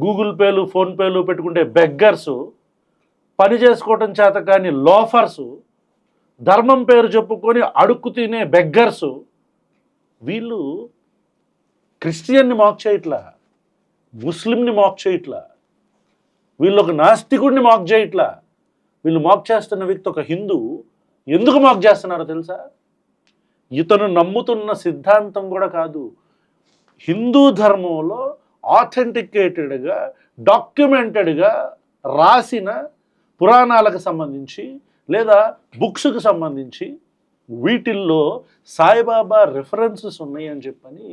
Google పేలు phone పేలు పెట్టుకుంటే బెగ్గర్సు, పని చేసుకోవటం చేత కానీ లోఫర్సు, ధర్మం పేరు చెప్పుకొని అడుక్కు తినే బెగ్గర్సు, వీళ్ళు క్రిస్టియన్ని మాక్ చేయట్లా, ముస్లింని మాక్ చేయట్లా, వీళ్ళు ఒక నాస్తికుడిని మాక్ చేయట్లా, వీళ్ళు మాక్ చేస్తున్న వ్యక్తి ఒక హిందూ. ఎందుకు మాక్ చేస్తున్నారో తెలుసా? ఇతను నమ్ముతున్న సిద్ధాంతం కూడా కాదు, హిందూ ధర్మంలో ఆథెంటికేటెడ్గా డాక్యుమెంటెడ్గా రాసిన పురాణాలకు సంబంధించి లేదా బుక్స్కి సంబంధించి వీటిల్లో సాయిబాబా రెఫరెన్సెస్ ఉన్నాయని చెప్పని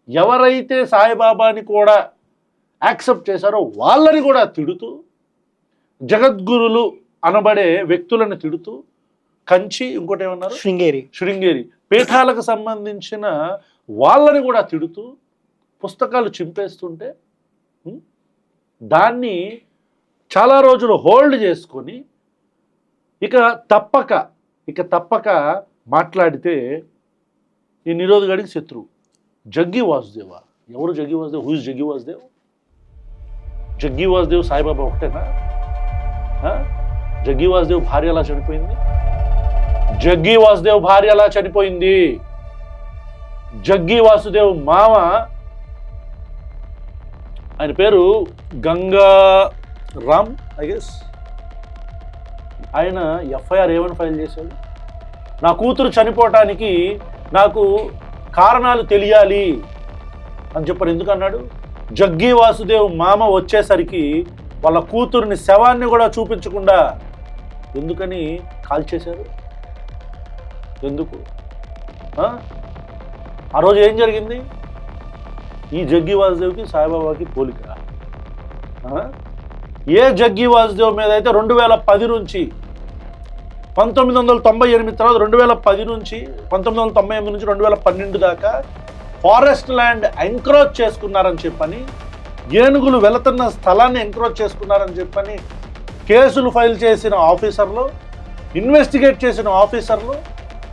ఎవరైతే సాయిబాబాని కూడా యాక్సెప్ట్ చేశారో వాళ్ళని కూడా తిడుతూ, జగద్గురులు అనబడే వ్యక్తులను తిడుతూ, కంచి ఇంకోటి ఏమన్నారు శృంగేరి పీఠాలకు సంబంధించిన వాళ్ళని కూడా తిడుతూ పుస్తకాలు చింపేస్తుంటే దాన్ని చాలా రోజులు హోల్డ్ చేసుకొని ఇక తప్పక మాట్లాడితే ఈ నిరోధగాడికి శత్రువు. జగ్గి వాసుదేవా, ఎవరు జగ్గి వాసుదేవ్? Who is Jaggi Vasudev? జగ్గి వాసుదేవ్ సాయిబాబా ఒకటేనా? జగ్గి వాసుదేవ్ భార్య ఎలా చనిపోయింది? జగ్గి వాసుదేవ్ భార్య ఎలా చనిపోయింది? జగ్గి వాసుదేవ్ మామ, ఆయన పేరు గంగారామ్ ఐ గెస్, ఆయన ఎఫ్ఐఆర్ ఏమని ఫైల్ చేశాడు? నా కూతురు చనిపోవటానికి నాకు కారణాలు తెలియాలి అని చెప్పారు. ఎందుకు అన్నాడు? జగ్గి వాసుదేవ్ మామ వచ్చేసరికి వాళ్ళ కూతురుని శవాన్ని కూడా చూపించకుండా ఎందుకని కాల్చేశారు? ఎందుకు? ఆ రోజు ఏం జరిగింది? ఈ జగ్గి వాసుదేవ్కి సాయిబాబాకి పోలిక. ఏ జగ్గి వాసుదేవ్ మీద అయితే 2010 నుంచి 1998 తర్వాత 2010 నుంచి 1998 నుంచి 2012 దాకా ఫారెస్ట్ ల్యాండ్ ఎంక్రోచ్ చేసుకున్నారని చెప్పని, ఏనుగులు వెళుతున్న స్థలాన్ని ఎంక్రోచ్ చేసుకున్నారని చెప్పని కేసులు ఫైల్ చేసిన ఆఫీసర్లు, ఇన్వెస్టిగేట్ చేసిన ఆఫీసర్లు,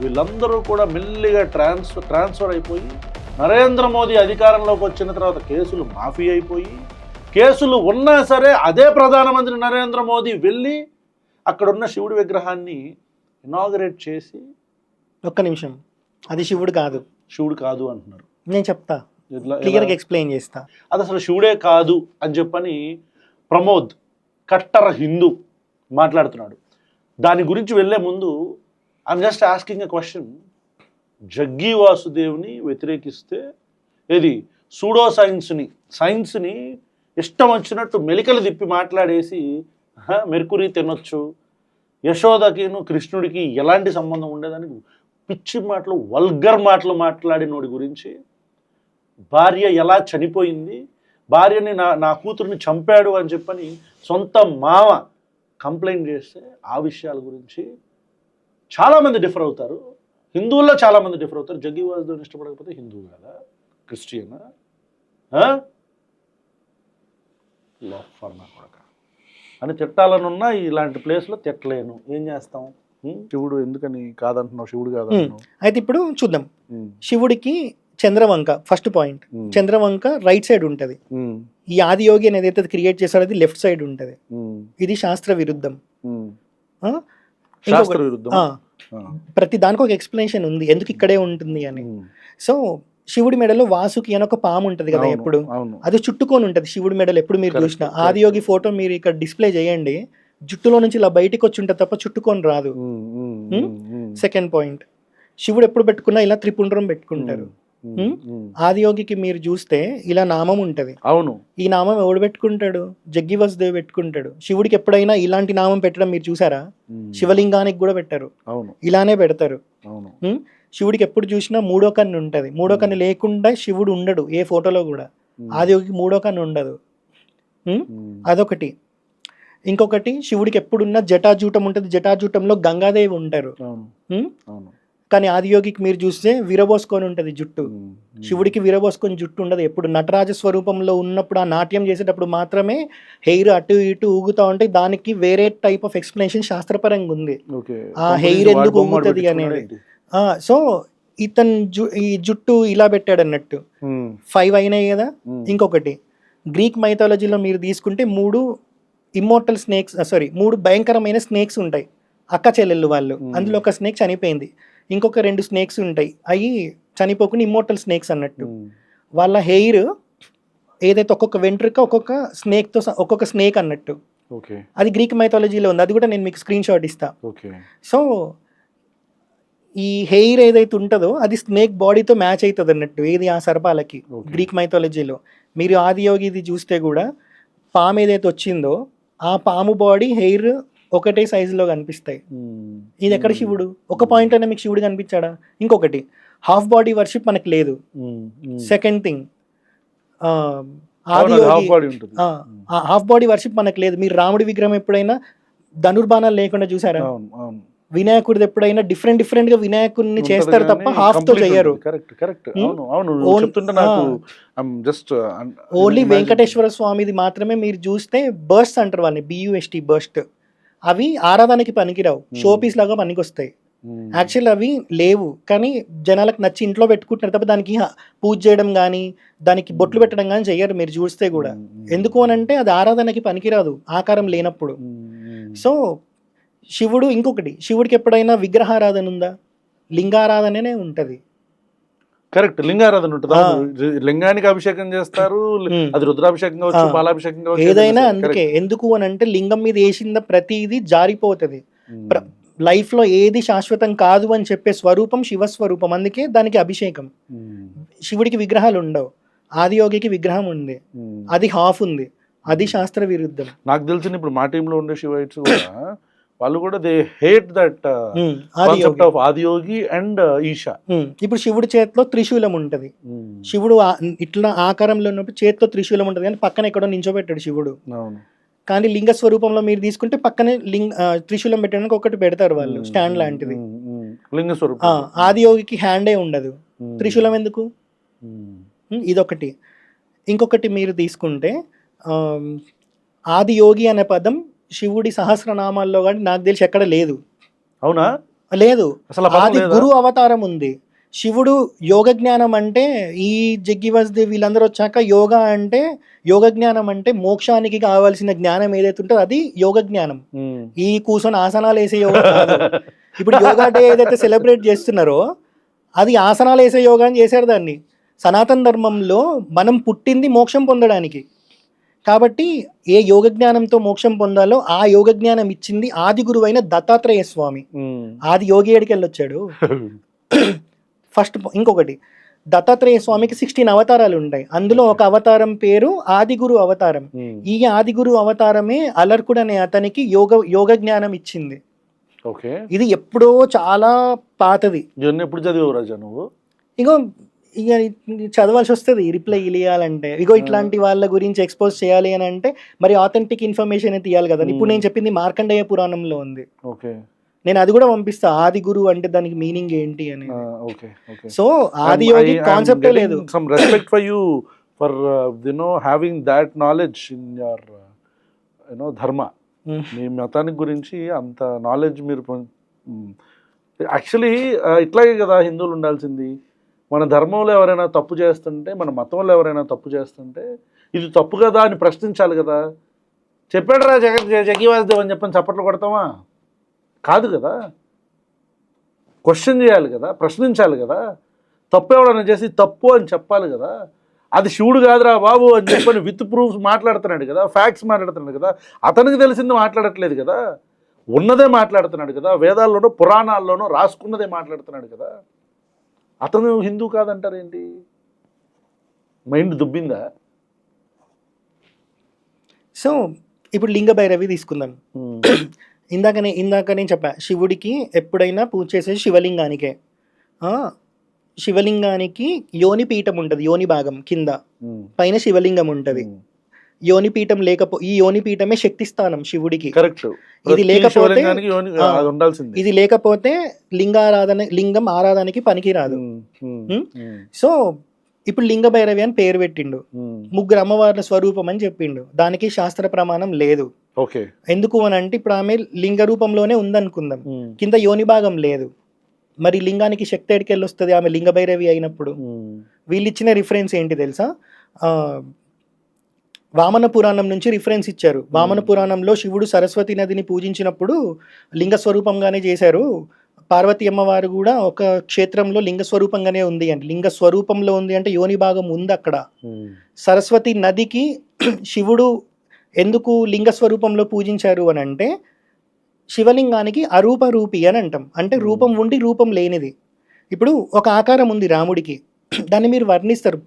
వీళ్ళందరూ కూడా మెల్లిగా ట్రాన్స్ఫర్ అయిపోయి నరేంద్ర మోదీ అధికారంలోకి వచ్చిన తర్వాత కేసులు మాఫీ అయిపోయి, కేసులు ఉన్నా సరే అదే ప్రధానమంత్రి నరేంద్ర మోదీ వెళ్ళి అక్కడున్న శివుడి విగ్రహాన్ని ఇనాగరేట్ చేసి, ఒక్క నిమిషం, అది శివుడు కాదు అంటున్నారు. నేను చెప్తా, క్లియర్గా ఎక్స్ప్లెయిన్ చేస్తా. అది అసలు శివుడే కాదు అని చెప్పని ప్రమోద్ కట్టర్ హిందూ మాట్లాడుతున్నాడు. దాని గురించి వెళ్ళే ముందు I'm just asking a question. Jaggi వాసుదేవ్ని వ్యతిరేకిస్తే ఏది సూడో సైన్స్ని ఇష్టం వచ్చినట్టు మెలికలు తిప్పి మాట్లాడేసి మెర్కురీ తినొచ్చు, యశోదకిను కృష్ణుడికి ఎలాంటి సంబంధం ఉండేదని పిచ్చి మాటలు, వల్గర్ మాటలు మాట్లాడినోడి గురించి, భార్య ఎలా చనిపోయింది, భార్యని నా కూతుర్ని చంపాడు అని చెప్పని సొంత మామ కంప్లైంట్ చేస్తే ఆ విషయాల గురించి చాలామంది డిఫర్ అవుతారు. హిందువుల్లో చాలామంది డిఫర్ అవుతారు. జగ్గి వాసుదేవ్ని ఇష్టపడకపోతే హిందువు కదా, క్రిస్టియనా? లోఫర్ నా కొడక అని తిట్టాలనున్నా ఇలాంటి ప్లేస్లో తిట్టలేను. ఏం చేస్తాం? శివుడు ఎందుకని కాదంటున్నావు? శివుడు కాదంటున్నావు. అయితే ఇప్పుడు చూద్దాం. శివుడికి Chandravanka first point. Chandravanka right side ఉంటది. ఈ ఆదియోగి అనేది ఏదైతే క్రియేట్ చేశాడో అది లెఫ్ట్ సైడ్ ఉంటది. ఇది శాస్త్ర విరుద్ధం. ప్రతి దానికి ఒక ఎక్స్ప్లెనేషన్ ఉంది ఎందుకు ఇక్కడే ఉంటుంది అని. సో శివుడి మెడలో వాసుకి అని ఒక పాము ఉంటది కదా, ఎప్పుడు అది చుట్టుకొని ఉంటది శివుడి మెడలో. ఎప్పుడు మీరు చూసిన ఆదియోగి ఫోటో మీరు ఇక్కడ డిస్ప్లే చేయండి, జుట్టులో నుంచి ఇలా బయటికి వచ్చి ఉంటది తప్ప చుట్టుకొని రాదు. సెకండ్ పాయింట్, శివుడు ఎప్పుడు పెట్టుకున్నా ఇలా త్రిపుండ్రం పెట్టుకుంటారు. ఆదియోగికి మీరు చూస్తే ఇలా నామం ఉంటది. అవును, ఈ నామం ఎవడు పెట్టుకుంటాడు? జగ్గి వాసుదేవ్ పెట్టుకుంటాడు. శివుడికి ఎప్పుడైనా ఇలాంటి నామం పెట్టడం మీరు చూసారా? శివలింగానికి కూడా పెట్టారు, ఇలానే పెడతారు. శివుడికి ఎప్పుడు చూసినా మూడో కన్ను ఉంటది. మూడో కన్ను లేకుండా శివుడు ఉండడు ఏ ఫోటోలో కూడా. ఆదియోగికి మూడో కన్ను ఉండదు. అదొకటి. ఇంకొకటి, శివుడికి ఎప్పుడున్నా జటాజూటం ఉంటుంది. జటాజూటంలో గంగాదేవి ఉంటారు. కానీ ఆదియోగికి మీరు చూస్తే విరబోసుకొని ఉంటుంది జుట్టు. శివుడికి విరబోసుకొని జుట్టు ఉండదు. ఎప్పుడు నటరాజ స్వరూపంలో ఉన్నప్పుడు ఆ నాట్యం చేసేటప్పుడు మాత్రమే హెయిర్ అటు ఇటు ఊగుతా ఉంటే దానికి వేరే టైప్ ఆఫ్ ఎక్స్ప్లెనేషన్ శాస్త్రపరంగా ఉంది. ఆ హెయిర్ ఎందుకు ఊగుతుంది అనేది. సో ఈ జుట్టు ఇలా పెట్టాడు అన్నట్టు 5 అయినాయి కదా. ఇంకొకటి గ్రీక్ మైథాలజీలో మీరు తీసుకుంటే 3 ఇమ్మోర్టల్ స్నేక్స్, 3 భయంకరమైన స్నేక్స్ ఉంటాయి, అక్క చెల్లెళ్ళు వాళ్ళు. అందులో ఒక స్నేక్ చనిపోయింది, ఇంకొక 2 స్నేక్స్ ఉంటాయి, అవి చనిపోకుండా ఇమ్మోర్టల్ స్నేక్స్ అన్నట్టు. వాళ్ళ హెయిర్ ఏదైతే ఒక్కొక్క వెంట్రుక ఒక్కొక్క స్నేక్ అన్నట్టు, అది గ్రీక్ మైథాలజీలో ఉంది. అది కూడా నేను మీకు స్క్రీన్ షాట్ ఇస్తా. సో ఈ హెయిర్ ఏదైతే ఉంటుందో అది స్నేక్ బాడీతో మ్యాచ్ అవుతుంది అన్నట్టు, ఏది ఆ సర్పాలకి గ్రీక్ మైథాలజీలో. మీరు ఆదియోగిది చూస్తే కూడా పాము ఏదైతే వచ్చిందో ఆ పాము బాడీ హెయిర్ ఒకటే సైజులో కనిపిస్తాయి. ఇది ఎక్కడ శివుడు? ఒక పాయింట్ అయినా మీకు శివుడు కనిపించాడా? ఇంకొకటి హాఫ్ బాడీ వర్షిప్ మనకు లేదు. Second thing half body worship మనకు లేదు. మీరు రాముడి విగ్రహం ఎప్పుడైనా ధనుర్బాణాలు లేకుండా చూసారా? వినాయకుడిది ఎప్పుడైనా డిఫరెంట్ గా వినాయకుడిని చేస్తారు తప్ప హాఫ్ తో చేయరు. ఓన్లీ వెంకటేశ్వర స్వామిది మాత్రమే మీరు చూస్తే బర్స్ట్ అంటారు వాళ్ళని, BUST బర్స్ట్. అవి ఆరాధనకి పనికిరావు, షో పీస్ లాగా పనికొస్తాయి. యాక్చువల్ అవి లేవు, కానీ జనాలకు నచ్చి ఇంట్లో పెట్టుకుంటున్నారు తప్ప దానికి పూజ చేయడం కానీ దానికి బొట్లు పెట్టడం కానీ చెయ్యరు మీరు చూస్తే కూడా. ఎందుకు అనంటే అది ఆరాధనకి పనికిరాదు ఆకారం లేనప్పుడు. సో శివుడు, ఇంకొకటి శివుడికి ఎప్పుడైనా విగ్రహారాధన ఉందా? లింగారాధననే ఉంటది. కరెక్ట్, లింగారాధన ఉంటుంది. లింగానికి అభిషేకం చేస్తారు, అది రుద్రాభిషేకం కావచ్చు, పాలాభిషేకం కావచ్చు, ఏదైనా. అందుకే ఎందుకు అని అంటే లింగం మీద వేసిన ప్రతిదీ జారిపోతుంది. లైఫ్ లో ఏది శాశ్వతం కాదు అని చెప్పే స్వరూపం శివస్వరూపం, అందుకే దానికి అభిషేకం. శివుడికి విగ్రహాలు ఉండవు, ఆదియోగికి విగ్రహం ఉంది, అది హాఫ్ ఉంది, అది శాస్త్ర విరుద్ధం. నాకు తెలిసిన ఇప్పుడు మా టీంలో ఉండే శివైట్స్ కూడా వాళ్ళు కూడా they hate that concept of Adiyogi and Isha. ఇప్పుడు శివుడి చేతిలో త్రిశూలం ఉంటది, శివుడు ఇట్లా ఆకారంలో ఉన్నప్పుడు చేతిలో త్రిశూలం ఉంటది, కానీ పక్కన ఎక్కడో నించోబెట్టాడు శివుడు. కానీ లింగ స్వరూపంలో మీరు తీసుకుంటే పక్కనే త్రిశూలం పెట్టడానికి ఒకటి పెడతారు వాళ్ళు, స్టాండ్ లాంటిది. లింగ స్వరూపం. ఆదియోగికి హ్యాండే ఉండదు, త్రిశూలం ఎందుకు? ఇదొకటి. ఇంకొకటి మీరు తీసుకుంటే ఆదియోగి అనే పదం శివుడి సహస్రనామాల్లో కానీ నాకు తెలిసి ఎక్కడ లేదు. అవునా? లేదు. ఆది గురు అవతారం ఉంది. శివుడు యోగ జ్ఞానం అంటే ఈ జగ్గివస్ది వీళ్ళందరూ వచ్చాక యోగా అంటే యోగ జ్ఞానం అంటే మోక్షానికి కావాల్సిన జ్ఞానం ఏదైతే ఉంటుందో అది యోగ జ్ఞానం. ఈ కూర్చొని ఆసనాలు వేసే యోగా కాదు. ఇప్పుడు యోగా డే ఏదైతే సెలబ్రేట్ చేస్తున్నారో అది ఆసనాలు వేసే యోగా అని చేశారు దాన్ని. సనాతన ధర్మంలో మనం పుట్టింది మోక్షం పొందడానికి, కాబట్టి ఏ యోగ జ్ఞానంతో మోక్షం పొందాలో ఆ యోగ జ్ఞానం ఇచ్చింది ఆది గురువైన దత్తాత్రేయ స్వామి. ఆది యోగి ఏడికి వెళ్ళొచ్చాడు ఫస్ట్. ఇంకొకటి, దత్తాత్రేయ స్వామికి 16 అవతారాలు ఉంటాయి, అందులో ఒక అవతారం పేరు ఆదిగురు అవతారం. ఈ ఆదిగురు అవతారమే అలర్కుడు అనే అతనికి యోగ జ్ఞానం ఇచ్చింది. ఇది ఎప్పుడో చాలా పాతది. ఎప్పుడు చదివావు రాజా నువ్వు? ఇగో ఇక చదవాల్సి వస్తుంది రిప్లై ఇవ్వాలంటే. ఇగో ఇట్లాంటి వాళ్ళ గురించి ఎక్స్పోజ్ చేయాలి అని అంటే మరి ఆథెంటిక్ ఇన్ఫర్మేషన్ తీయాలి కదా. ఇప్పుడు నేను చెప్పింది మార్కండేయ పురాణంలో ఉంది, నేను అది కూడా పంపిస్తా. ఆది గురువు అంటే దానికి మీనింగ్ ఏంటి అని. సో ఆది యోగి కాన్సెప్టే లేదు. Some respect for you for having that knowledge in your ధర్మ. మీ మతానికి గురించి అంత నాలెడ్జ్ మీరు యాక్చువల్లీ ఇట్లాగే కదా హిందువులు ఉండాల్సింది. మన ధర్మంలో ఎవరైనా తప్పు చేస్తుంటే, మన మతంలో ఎవరైనా తప్పు చేస్తుంటే ఇది తప్పు కదా అని ప్రశ్నించాలి కదా. చెప్పాడు రా జగ్గివాసుదేవ్ అని చెప్పని చప్పట్లు కొడతామా? కాదు కదా, క్వశ్చన్ చేయాలి కదా, ప్రశ్నించాలి కదా. తప్పు ఎవడన్నా చేసి తప్పు అని చెప్పాలి కదా. అది శివుడు కాదురా బాబు అని చెప్పని విత్ ప్రూఫ్స్ మాట్లాడుతున్నాడు కదా, ఫ్యాక్ట్స్ మాట్లాడుతున్నాడు కదా. అతనికి తెలిసింది మాట్లాడట్లేదు కదా, ఉన్నదే మాట్లాడుతున్నాడు కదా. వేదాల్లోనో పురాణాల్లోనో రాసుకున్నదే మాట్లాడుతున్నాడు కదా. అతను హిందూ కాదంటారేంటి? మైండ్ దుబ్బిందా? సో ఇప్పుడు లింగ భైరవి తీసుకుందాం. ఇందాక నేను చెప్పా, శివుడికి ఎప్పుడైనా పూజ చేసేది శివలింగానికే. శివలింగానికి యోని పీఠం ఉంటుంది, యోని భాగం కింద, పైన శివలింగం ఉంటుంది. యోని పీఠం ఈ యోని పీఠమే శక్తి స్థానం శివుడికి. ఇది లేకపోతే లింగం ఆరాధనకి పనికిరాదు. సో ఇప్పుడు లింగ భైరవి అని పేరు పెట్టిండు, 3 అమ్మవార్ల స్వరూపం అని చెప్పిండు. దానికి శాస్త్ర ప్రమాణం లేదు. ఎందుకు అని అంటే ఇప్పుడు ఆమె లింగ రూపంలోనే ఉందనుకుందాం, కింద యోని భాగం లేదు. మరి లింగానికి శక్తి ఎడికెళ్ళి వస్తుంది ఆమె లింగభైరవి అయినప్పుడు? వీళ్ళు ఇచ్చిన రిఫరెన్స్ ఏంటి తెలుసా? వామన పురాణం నుంచి రిఫరెన్స్ ఇచ్చారు. వామన పురాణంలో శివుడు సరస్వతి నదిని పూజించినప్పుడు లింగ స్వరూపంగానే చేశారు. పార్వతీ అమ్మవారు కూడా ఒక క్షేత్రంలో లింగ స్వరూపంగానే ఉంది అంటే, లింగ స్వరూపంలో ఉంది అంటే యోని భాగం ఉంది అక్కడ. సరస్వతి నదికి శివుడు ఎందుకు లింగ స్వరూపంలో పూజించారు అని అంటే, శివలింగానికి అరూప రూపి అని అంటాం. అంటే రూపం ఉండి రూపం లేనిది. ఇప్పుడు ఒక ఆకారం ఉంది రాముడికి, దాన్ని మీరు వర్ణిస్తారు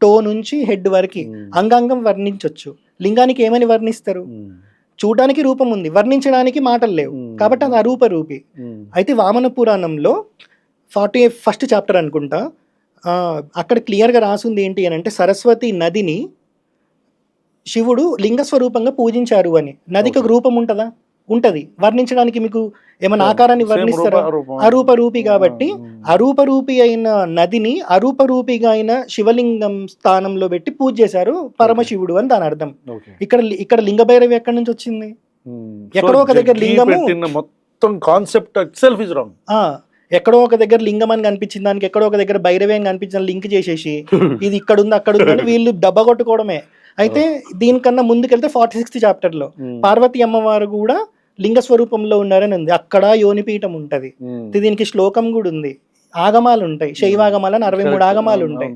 టో నుంచి హెడ్ వరకు అంగాంగం వర్ణించవచ్చు. లింగానికి ఏమని వర్ణిస్తారు? చూడడానికి రూపం ఉంది, వర్ణించడానికి మాటలు లేవు, కాబట్టి అది అరూప రూపి. అయితే వామన పురాణంలో 41st చాప్టర్ అనుకుంటా, అక్కడ క్లియర్గా రాసింది ఏంటి అని అంటే, సరస్వతి నదిని శివుడు లింగ స్వరూపంగా పూజించారు అని. నదికి ఒక రూపం ఉంటుందా? ఉంటది. వర్ణించడానికి మీకు ఏమైనా ఆకారాన్ని వర్ణిస్తారా? అరూప రూపి. కాబట్టి అరూప రూపి అయిన నదిని అరూప రూపిగా అయిన శివలింగం స్థానంలో పెట్టి పూజ చేశారు పరమశివుడు అని దాని అర్థం. ఇక్కడ లింగభైరవి ఎక్కడి నుంచి వచ్చింది? ఎక్కడో ఒక దగ్గర లింగము, మొత్తం కాన్సెప్ట్ ఇట్సెల్ఫ్ ఇస్ రాంగ్. ఎక్కడో ఒక దగ్గర లింగం అని కనిపించింది, దానికి ఎక్కడో ఒక దగ్గర భైరవి అని కనిపించిన లింక్ చేసేసి ఇది ఇక్కడ ఉంది అక్కడ ఉంది అని వీళ్ళు దెబ్బ కొట్టుకోవడమే. అయితే దీనికన్నా ముందుకెళ్తే 46th చాప్టర్లో పార్వతీ అమ్మవారు కూడా లింగ స్వరూపంలో ఉన్నారని ఉంది. అక్కడ యోనిపీఠం ఉంటది. దీనికి శ్లోకం కూడా ఉంది, ఆగమాలు ఉంటాయి, శైవాగమాలు అని 63 ఆగమాలు ఉంటాయి.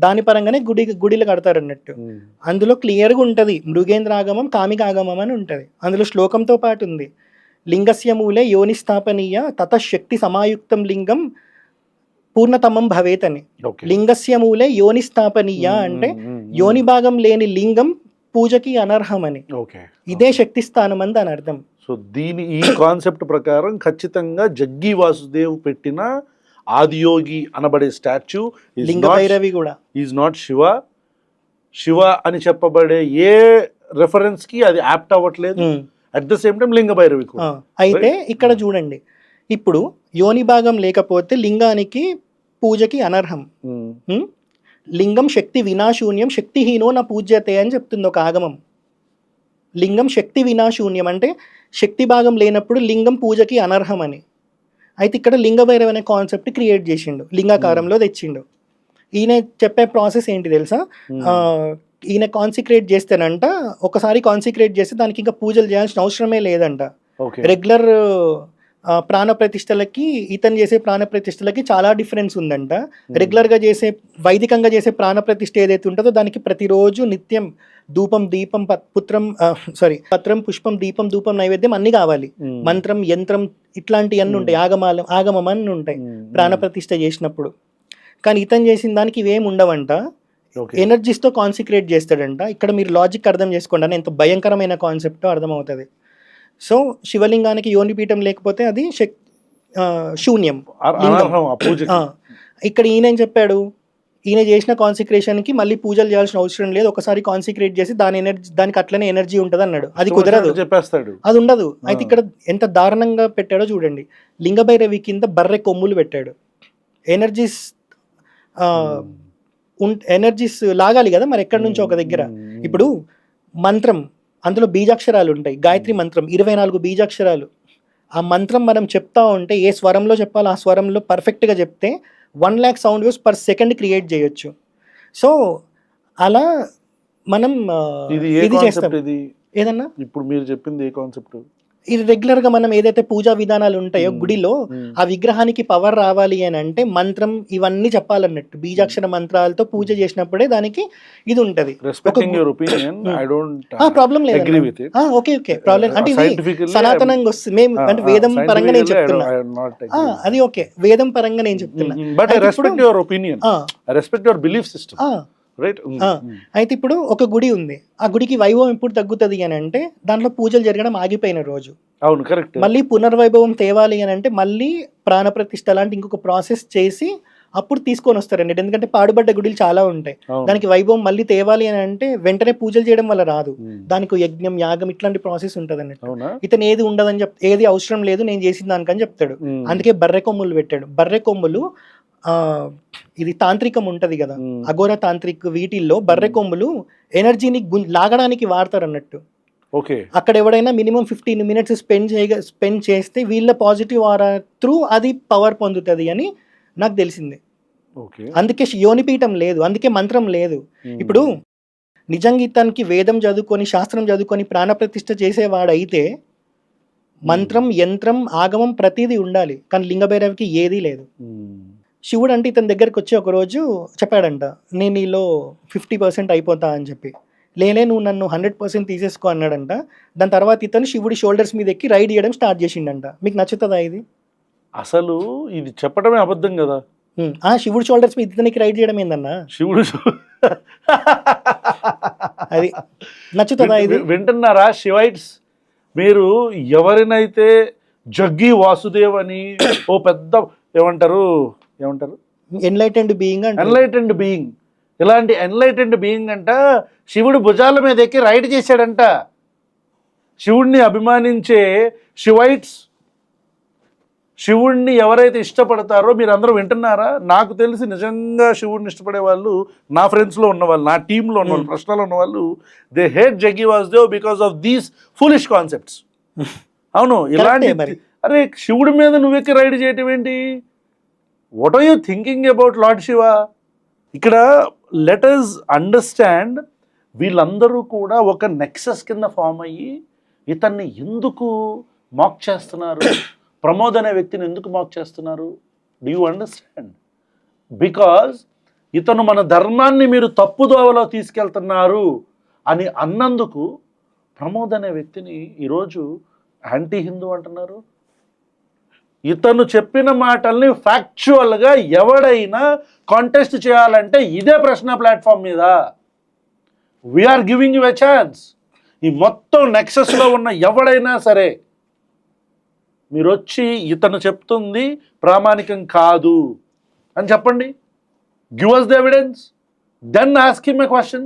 దాని పరంగానే గుడిలు కడతారు అన్నట్టు. అందులో క్లియర్గా ఉంటది, మృగేంద్ర ఆగమం కామిక ఆగమం అని ఉంటది. అందులో శ్లోకంతో పాటు ఉంది, లింగస్య మూలే యోని స్థాపనీయ తతశక్తి సమాయుక్తం లింగం పూర్ణతమం భవేత్ అని. లింగస్య మూలే యోని స్థాపనీయ అంటే యోని భాగం లేని లింగం పూజకి అనర్హమని. ఇదే శక్తి స్థానం అని దాని అర్థం. సో ఈ కాన్సెప్ట్ ప్రకారం ఖచ్చితంగా జగ్గి వాసుదేవ్ పెట్టిన ఆదియోగి అనబడే స్టాచ్యూ లింగభైరవి కూడా ఈజ్ నాట్ శివ అని చెప్పబడే ఏ రెఫరెన్స్ కి అది యాప్ట్ అవ్వట్లేదు. At the same time Lingabhairavi కూడా. అయితే ఇక్కడ చూడండి, ఇప్పుడు యోని భాగం లేకపోతే లింగానికి పూజకి అనర్హం. లింగం శక్తి వినాశూన్యం శక్తిహీనో నా పూజ్యతే అని చెప్తుంది ఒక ఆగమం. లింగం శక్తి వినాశూన్యం అంటే శక్తి భాగం లేనప్పుడు లింగం పూజకి అనర్హం అని. అయితే ఇక్కడ లింగభైరవి అనే కాన్సెప్ట్ క్రియేట్ చేసిండు, లింగాకారంలో తెచ్చిండు. ఈయన చెప్పే ప్రాసెస్ ఏంటి తెలుసా? ఈయన కాన్సిక్రేట్ చేస్తేనంట, ఒకసారి కాన్సిక్రేట్ చేస్తే దానికి ఇంకా పూజలు చేయాల్సిన అవసరమే లేదంట. రెగ్యులర్ ప్రాణ ప్రతిష్టలకి ఇతను చేసే ప్రాణ ప్రతిష్టలకి చాలా డిఫరెన్స్ ఉందంట. రెగ్యులర్గా చేసే వైదికంగా చేసే ప్రాణ ప్రతిష్ఠ ఏదైతే ఉంటుందో దానికి ప్రతిరోజు నిత్యం ధూపం దీపం పత్రం పుష్పం దీపం ధూపం నైవేద్యం అన్ని కావాలి. మంత్రం యంత్రం ఇట్లాంటి అన్ని ఉంటాయి, ఆగమం అన్ని ఉంటాయి ప్రాణ ప్రతిష్ఠ చేసినప్పుడు. కానీ ఇతను చేసిన దానికి ఇవేం ఉండవంట, ఎనర్జీస్తో కాన్సిక్రేట్ చేస్తాడంట. ఇక్కడ మీరు లాజిక్ అర్థం చేసుకోండి, ఎంత భయంకరమైన కాన్సెప్టో అర్థమవుతుంది. సో శివలింగానికి యోనిపీఠం లేకపోతే అది శూన్యం. ఇక్కడ ఈయన చెప్పాడు, ఈయన చేసిన కాన్సిక్రేషన్కి మళ్ళీ పూజలు చేయాల్సిన అవసరం లేదు, ఒకసారి కాన్సిక్రేట్ చేసి దానికి అట్లనే ఎనర్జీ ఉంటుంది అన్నాడు. అది కుదరదు, చెప్పేస్తాడు, అది ఉండదు. అయితే ఇక్కడ ఎంత దారుణంగా పెట్టాడో చూడండి. లింగభైరవి కింద బర్రె కొమ్ములు పెట్టాడు. ఎనర్జీస్ లాగాలి కదా మరి ఎక్కడి నుంచో ఒక దగ్గర. ఇప్పుడు మంత్రం, అందులో బీజాక్షరాలు ఉంటాయి. గాయత్రి మంత్రం 24 బీజాక్షరాలు. ఆ మంత్రం మనం చెప్తా ఉంటే ఏ స్వరంలో చెప్పాలో ఆ స్వరంలో పర్ఫెక్ట్గా చెప్తే 1 lakh sound waves per second create చేయొచ్చు. సో అలా మనం ఇది చేస్తాం. ఏదన్నా ఇప్పుడు మీరు చెప్పింది ఏ కాన్సెప్ట్? ఇది రెగ్యులర్గా మనం ఏదైతే పూజా విధానాలు ఉంటాయో గుడిలో, ఆ విగ్రహానికి పవర్ రావాలి అని అంటే మంత్రం ఇవన్నీ చెప్పాలన్నట్టు. బీజాక్షర మంత్రాలతో పూజ చేసినప్పుడే దానికి ఇది ఉంటది. ప్రాబ్లం లేదు, ఓకే ప్రాబ్లం అంటే ఇది సనాతనంగా వస్తుంది. మేము అంటే వేదం పరంగా నేను చెప్తున్నా, అది ఓకే వేదం పరంగా నేను చెప్తున్నా. అయితే ఇప్పుడు ఒక గుడి ఉంది, ఆ గుడికి వైభవం ఎప్పుడు తగ్గుతుంది అని అంటే దాంట్లో పూజలు జరగడం ఆగిపోయిన రోజు. అవును, కరెక్ట్. మళ్ళీ పునర్వైభవం తేవాలి అని అంటే మళ్ళీ ప్రాణప్రతిష్ఠ లాంటి ఇంకొక ప్రాసెస్ చేసి అప్పుడు తీసుకొని వస్తారండి. ఎందుకంటే పాడుబడ్డ గుడిలు చాలా ఉంటాయి, దానికి వైభవం మళ్ళీ తేవాలి అని అంటే వెంటనే పూజలు చేయడం వల్ల రాదు, దానికి యజ్ఞం యాగం ఇట్లాంటి ప్రాసెస్ ఉంటుంది అన్నట్టు. ఇతను ఏది ఉండదని ఏది అవసరం లేదు నేను చేసిన దానికని చెప్తాడు. అందుకే బర్రె కొమ్ములు పెట్టాడు. బర్రె కొమ్ములు ఇది తాంత్రికం ఉంటది కదా, అఘోర తాంత్రిక్, వీటిల్లో బర్రె కొమ్ములు ఎనర్జీని లాగడానికి వాడతారు అన్నట్టు. ఓకే. అక్కడ ఎవడైనా మినిమం 15 minutes స్పెండ్ చేస్తే వీళ్ళ పాజిటివ్ ఆరా త్రూ అది పవర్ పొందుతుంది అని నాకు తెలిసింది. ఓకే. అందుకే యోనిపీఠం లేదు, అందుకే మంత్రం లేదు. ఇప్పుడు నిజంగా ఇతనికి వేదం చదువుకొని శాస్త్రం చదువుకొని ప్రాణప్రతిష్ఠ చేసేవాడైతే మంత్రం యంత్రం ఆగమం ప్రతిదీ ఉండాలి, కానీ లింగభైరవికి ఏదీ లేదు. శివుడు అంటే ఇతని దగ్గరికి వచ్చి ఒకరోజు చెప్పాడంట, నేను నీలో 50% అయిపోతా అని చెప్పి. లేలే నువ్వు నన్ను 100% తీసేసుకో అన్నాడంట. దాని తర్వాత ఇతను శివుడి షోల్డర్స్ మీద ఎక్కి రైడ్ చేయడం స్టార్ట్ చేసిండంట. మీకు నచ్చుతుందా ఇది? అసలు ఇది చెప్పడమే అబద్ధం కదా. శివుడి షోల్డర్స్ మీద ఇతనికి రైడ్ చేయడం ఏందన్నా? శివుడు అది నచ్చుతుందా ఇది? వింటున్నారా శివైట్స్? మీరు ఎవరినైతే జగ్గి వాసుదేవ్ అని ఓ పెద్ద ఏమంటారు ఎన్లైటెండ్ బీయింగ్, ఇలాంటి ఎన్లైటెండ్ బీయింగ్ అంట శివుడు భుజాల మీద ఎక్కి రైడ్ చేశాడంట. శివుడిని అభిమానించే శివైట్స్, శివుడిని ఎవరైతే ఇష్టపడతారో మీరందరూ వింటున్నారా? నాకు తెలిసి నిజంగా శివుడిని ఇష్టపడే వాళ్ళు నా ఫ్రెండ్స్లో ఉన్నవాళ్ళు, నా టీంలో ఉన్నవాళ్ళు, ప్రశ్నలో ఉన్నవాళ్ళు, they hate Jaggi Vasudev because of these foolish concepts. అవును, ఇలాంటి అరే శివుడి మీద నువ్వెక్కి రైడ్ చేయటం ఏంటి? What are you thinking about Lord Shiva? ఇక్కడ లెట్ us అండర్స్టాండ్, వీళ్ళందరూ కూడా ఒక నెక్సస్ కింద ఫామ్ అయ్యి ఇతన్ని ఎందుకు మాక్ చేస్తున్నారు, ప్రమోద్ అనే వ్యక్తిని ఎందుకు మాక్ చేస్తున్నారు? Do you understand? బికాజ్ ఇతను మన ధర్మాన్ని మీరు తప్పుదోవలో తీసుకెళ్తున్నారు అని అన్నందుకు ప్రమోద్ అనే వ్యక్తిని ఈరోజు యాంటీ హిందూ అంటున్నారు. ఇతను చెప్పిన మాటల్ని ఫ్యాక్చువల్గా ఎవడైనా కాంటెస్ట్ చేయాలంటే ఇదే ప్రశ్న ప్లాట్ఫామ్ మీద we're giving you a chance. ఈ మొత్తం నెక్సస్లో ఉన్న ఎవడైనా సరే మీరు వచ్చి ఇతను చెప్తుంది ప్రామాణికం కాదు అని చెప్పండి. Give us the evidence, then ask him a question.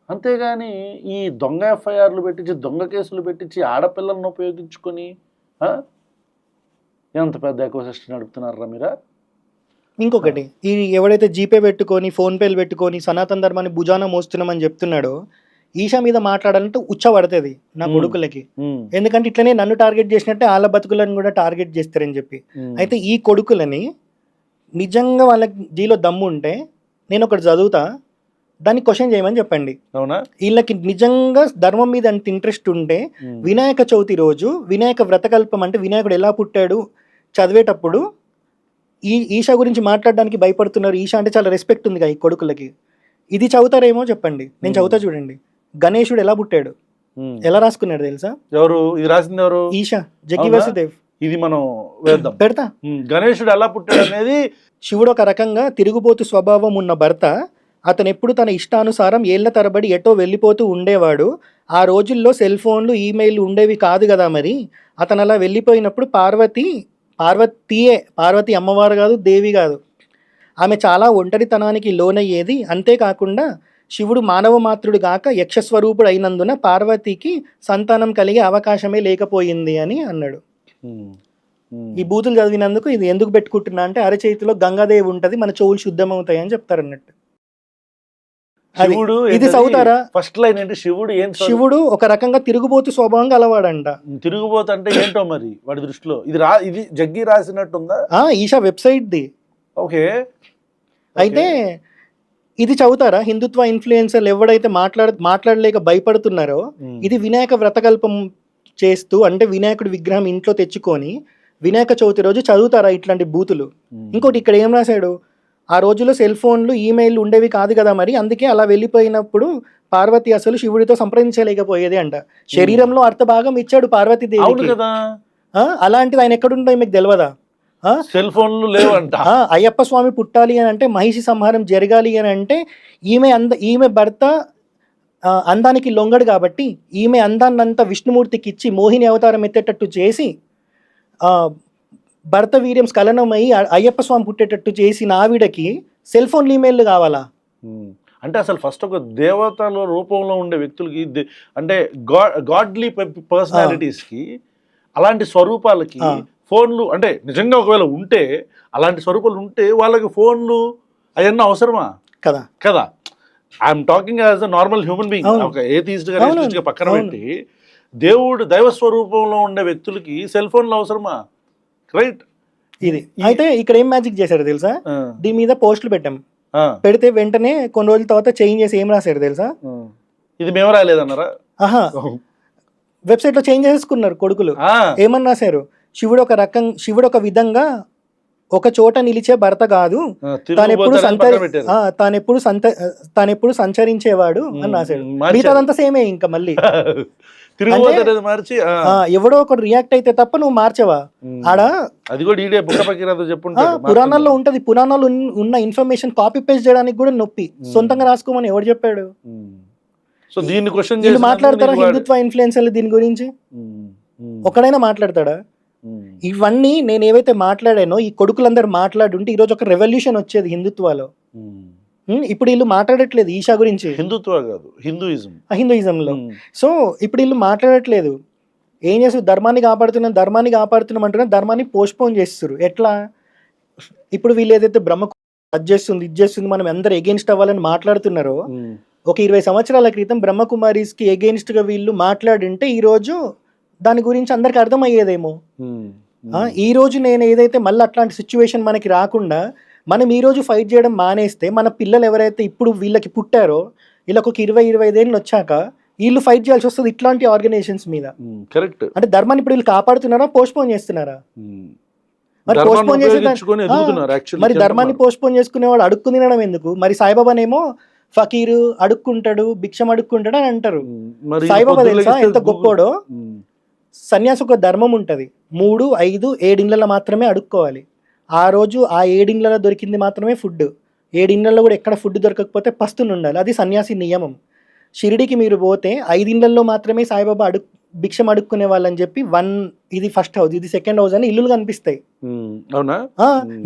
అంతేగాని ఈ దొంగ ఎఫ్ఐఆర్లు పెట్టించి దొంగ కేసులు పెట్టించి ఆడపిల్లలను ఉపయోగించుకొని ఎంత పెద్ద ఎకోసిస్టమ్ నడుపుతున్నారా మీరా? ఇంకొకటి, ఈ ఎవడైతే జీపే పెట్టుకొని ఫోన్పేలు పెట్టుకొని సనాతన ధర్మాన్ని భుజాన మోస్తున్నామని చెప్తున్నాడో, ఈషా మీద మాట్లాడాలంటే ఉచ్చబడుతుంది నా కొడుకులకి. ఎందుకంటే ఇట్లనే నన్ను టార్గెట్ చేసినట్టే వాళ్ళ బతుకులను కూడా టార్గెట్ చేస్తారని చెప్పి. అయితే ఈ కొడుకులని నిజంగా వాళ్ళకి జీలో దమ్ము ఉంటే నేను ఒకటి చదువుతా, దాన్ని క్వశ్చన్ చేయమని చెప్పండి. అవునా? వీళ్ళకి నిజంగా ధర్మం మీద అంత ఇంట్రెస్ట్ ఉంటే వినాయక చవితి రోజు వినాయక వ్రతకల్పం అంటే వినాయకుడు ఎలా పుట్టాడు చదివేటప్పుడు ఈషా గురించి మాట్లాడడానికి భయపడుతున్నారు. ఈషా అంటే చాలా రెస్పెక్ట్ ఉంది ఈ కొడుకులకి. ఇది చదువుతారేమో చెప్పండి, నేను చదువుతా చూడండి. గణేశుడు ఎలా పుట్టాడు, ఎలా రాసుకున్నాడు తెలుసా? ఎవరు ఇది రాసింది? ఎవరు? ఈషా, జగ్గి వాసుదేవ్. ఇది మనం వేద్దాం, పెడతా. గణేశుడు ఎలా పుట్టాడు అనేది. శివుడు ఒక రకంగా తిరుగుబోతు స్వభావం ఉన్న భర్త. అతను ఎప్పుడు తన ఇష్టానుసారం ఏళ్ల తరబడి ఎటో వెళ్ళిపోతూ ఉండేవాడు. ఆ రోజుల్లో సెల్ ఫోన్లు ఈమెయిల్ ఉండేవి కాదు కదా. మరి అతను అలా వెళ్ళిపోయినప్పుడు పార్వతి అమ్మవారు కాదు, దేవి కాదు, ఆమె చాలా ఒంటరితనానికి లోనయ్యేది. అంతేకాకుండా శివుడు మానవ మాతృడు గాక యక్షస్వరూపుడు అయినందున పార్వతికి సంతానం కలిగే అవకాశమే లేకపోయింది అని అన్నాడు. ఈ బూతులు చదివినందుకు ఇది ఎందుకు పెట్టుకుంటున్నా అంటే అరచేతిలో గంగాదేవి ఉంటది, మన చెవులు శుద్ధమవుతాయి అని చెప్తారు అన్నట్టు. శివుడు ఇది చదువుతారా? ఫస్ట్ లైన్ ఏంటి? శివుడు ఏం? శివుడు ఒక రకంగా తిరుగుబోతు స్వభావంగా అలవాడంట. తిరుగుబోతు అంటే ఏంటో మరి వాడి దృష్టిలో. ఇది జగ్గి రాసినట్టుందా? ఈషా వెబ్సైట్ ది. ఓకే. అయితే ఇది చదువుతారా? హిందుత్వ ఇన్ఫ్లుయెన్సర్లు ఎవడైతే మాట్లాడలేక భయపడుతున్నారో, ఇది వినాయక వ్రతకల్పం చేస్తూ అంటే వినాయకుడి విగ్రహం ఇంట్లో తెచ్చుకొని వినాయక చవితి రోజు చదువుతారా ఇట్లాంటి బూతులు? ఇంకోటి ఇక్కడ ఏం రాశాడు, ఆ రోజుల్లో సెల్ ఫోన్లు ఈమెయిల్ ఉండేవి కాదు కదా. మరి అందుకే అలా వెళ్ళిపోయినప్పుడు పార్వతి అసలు శివుడితో సంప్రదించలేకపోయేది అంట. శరీరంలో అర్థ భాగం ఇచ్చాడు పార్వతీదేవికి కదా. అలాంటిది ఆయన ఎక్కడుండో మీకు తెలియదా? సెల్ ఫోన్లు లేవంట. అయ్యప్ప స్వామి పుట్టాలి అని అంటే, మహిషి సంహారం జరగాలి అని అంటే ఈమె భర్త అందానికి లొంగడు కాబట్టి ఈమె అందాన్నంతా విష్ణుమూర్తికి ఇచ్చి మోహిని అవతారం ఎత్తేటట్టు చేసి భర్త వీర్యం స్ఖలనమై అయ్యప్ప స్వామి పుట్టేటట్టు చేసిన ఆవిడకి సెల్ ఫోన్ ఈమెయిల్ కావాలా? అంటే అసలు ఫస్ట్ ఒక దేవతల రూపంలో ఉండే వ్యక్తులకి అంటే గాడ్లీ పర్సనాలిటీస్కి అలాంటి స్వరూపాలకి ఫోన్లు అంటే నిజంగా ఒకవేళ ఉంటే అలాంటి స్వరూపాలు ఉంటే వాళ్ళకి ఫోన్లు అవన్నీ అవసరమా? కదా. I'm talking as a normal human being. అవును. ఒక ఏథీస్ట్ గా అవును. రేసిస్ట్ గా పక్కన అవును. పెట్టి దేవుడు దైవ స్వరూపంలో ఉండే వ్యక్తులకి సెల్ ఫోన్లు అవసరమా? రైట్. ఇది అయితే ఇక్కడ ఏం మ్యాజిక్ చేశారు తెలుసా? దీని మీద పోస్టులు పెట్టాం, పెడితే వెంటనే కొన్ని రోజుల తర్వాత చేంజ్ చేసి ఏం రాశారు తెలుసా? ఇది మేము రాలేదన్నారా? ఆహా, వెబ్సైట్ లో చేంజ్ చేసుకున్నారు కొడుకులు. ఏమని రాశారు? శివుడు ఒక విధంగా ఒక చోట నిలిచే భర్త కాదు, తానెప్పుడు సంచరించేవాడు అని రాశాడు. మిగతాదంతా సేమే ఇంకా మళ్ళీ. మార్చి ఎవడో ఒకటి రియాక్ట్ అయితే తప్ప నువ్వు మార్చవా? ఆడ అది కూడా ఈడే బుక్క పక్కిరాతో పురాణాల్లో ఉంటది. పురాణాల్లో ఉన్న ఇన్ఫర్మేషన్ కాపీ పేస్ట్ చేయడానికి కూడా నొప్పి. సొంతంగా రాసుకోమని ఎవరు చెప్పాడు? సో దీన్ని క్వశ్చన్ వీళ్ళు మాట్లాడతారా హిందుత్వ ఇన్ఫ్లుయెన్సర్లు దీని గురించి? ఒకడైనా మాట్లాడతాడా? ఇవన్నీ నేను ఏవైతే మాట్లాడానో ఈ కొడుకులందరూ మాట్లాడుంటే ఈరోజు ఒక రెవల్యూషన్ వచ్చేది హిందుత్వాలో. ఇప్పుడు వీళ్ళు మాట్లాడట్లేదు ఈషా గురించి. హిందుత్వ కాదు, హిందూయిజంలో. సో ఇప్పుడు వీళ్ళు మాట్లాడట్లేదు. ఏం చేస్తారు? ధర్మాన్ని కాపాడుతున్నాం అంటున్నారు, ధర్మాన్ని పోస్ట్పోన్ చేస్తారు. ఎట్లా? ఇప్పుడు వీళ్ళు ఏదైతే బ్రహ్మకు అది చేస్తుంది మనం అందరు ఎగెయిన్స్ట్ అవ్వాలని మాట్లాడుతున్నారో, ఒక 20 సంవత్సరాల క్రితం బ్రహ్మకుమారీస్ కి ఎగెయిన్స్ట్ గా వీళ్ళు మాట్లాడింటే ఈ రోజు దాని గురించి అందరికి అర్థమయ్యేదేమో. ఈ రోజు నేను ఏదైతే మళ్ళీ అట్లాంటి సిచ్యువేషన్ మనకి రాకుండా మనం ఈ రోజు ఫైట్ చేయడం మానేస్తే మన పిల్లలు ఎవరైతే ఇప్పుడు వీళ్ళకి పుట్టారో వీళ్ళకి ఒక 20-25 ఏళ్ళు వచ్చాక వీళ్ళు ఫైట్ చేయాల్సి వస్తుంది ఇట్లాంటి ఆర్గనైజేషన్స్ మీద. కరెక్ట్. అంటే ధర్మాన్ని ఇప్పుడు వీళ్ళు కాపాడుతున్నారా, పోస్ట్పోన్ చేస్తున్నారా? మరి పోస్ట్పోన్ చేసే మరి ధర్మాన్ని పోస్ట్పోన్ చేసుకునేవాడు అడుక్కు తినడం ఎందుకు? మరి సాయిబాబానేమో ఫకీరు అడుక్కుంటాడు, భిక్షం అడుక్కుంటాడు అని అంటారు. సాయిబాబా తెలుసా ఎంత గొప్పోడో? సన్యాసి ఒక ధర్మం ఉంటుంది, 3, 5, 7 ఇండ్లలో మాత్రమే అడుక్కోవాలి. ఆ రోజు ఆ 7 ఇండ్లలో దొరికింది మాత్రమే ఫుడ్. 7 ఇండ్లలో కూడా ఎక్కడ ఫుడ్ దొరకకపోతే పస్తుని ఉండాలి. అది సన్యాసి నియమం. షిరిడికి మీరు పోతే 5 ఇండ్లలో మాత్రమే సాయిబాబా భిక్షం అడుక్కునే వాళ్ళని చెప్పి ఇది ఫస్ట్ హౌస్, ఇది సెకండ్ హౌస్ అని ఇల్లులు కనిపిస్తాయి.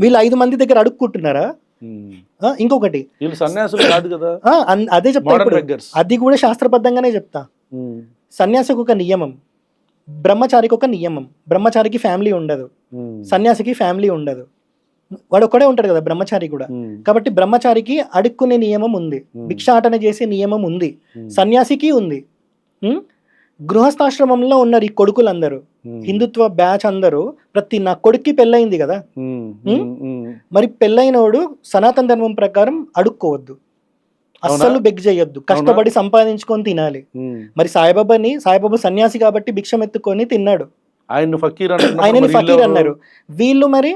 వీళ్ళు 5 మంది దగ్గర అడుక్కుంటున్నారా? ఇంకొకటి అదే చెప్తా, అది కూడా శాస్త్రబద్ధంగానే చెప్తా. సన్యాసికి ఒక నియమం, బ్రహ్మచారికి ఒక నియమం. బ్రహ్మచారికి ఫ్యామిలీ ఉండదు, సన్యాసికి ఫ్యామిలీ ఉండదు. వాడు ఒక్కడే ఉంటాడు కదా బ్రహ్మచారి కూడా. కాబట్టి బ్రహ్మచారికి అడుక్కునే నియమం ఉంది, భిక్షాటన చేసే నియమం ఉంది, సన్యాసికి ఉంది. గృహస్థాశ్రమంలో ఉన్నారు ఈ కొడుకులందరూ, హిందుత్వ బ్యాచ్ అందరూ. నా కొడుక్కి పెళ్ళయింది కదా, మరి పెళ్ళైనోడు సనాతన ధర్మం ప్రకారం అడుక్కోవద్దు, అస్సలు బెగ్ చేయొద్దు, కష్టపడి సంపాదించుకొని తినాలి. మరి సాయిబాబా సన్యాసి కాబట్టి భిక్షం ఎత్తుకొని తిన్నాడు, ఆయనని ఫకీర్ అన్నారు. వీళ్ళు మరి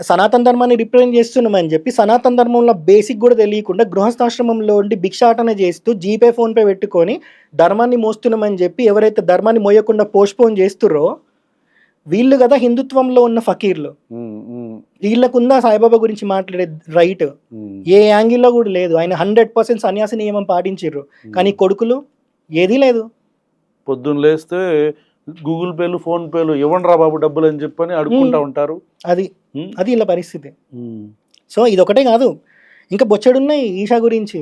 సనాతన ధర్మాన్ని రిప్రజెంట్ చేస్తున్నామని చెప్పి సనాతన ధర్మంలో బేసిక్ కూడా తెలియకుండా గృహస్థాశ్రమంలో ఉండి భిక్షాటన చేస్తూ జీపే ఫోన్పే పెట్టుకొని ధర్మాన్ని మోస్తున్నామని చెప్పి ఎవరైతే ధర్మాన్ని మోయకుండా పోస్ట్పోన్ చేస్తుర్రో వీళ్ళు కదా హిందుత్వంలో ఉన్న ఫకీర్లు. వీళ్ళకుందా సాయిబాబా గురించి మాట్లాడే రైట్? ఏ యాంగిల్లో కూడా లేదు. ఆయన 100% సన్యాసి నియమం పాటించారు, కానీ కొడుకులు ఏదీ లేదు. పొద్దున్న లేస్తే గూగుల్ పేలు, ఫోన్ పేలు ఇవ్వండి రా బాబు డబ్బులు అని చెప్పని అడుక్కుంటా ఉంటారు. అది ఇలా పరిస్థితి. సో ఇది ఒకటే కాదు, ఇంకా బొచ్చడున్నాయి ఈషా గురించి.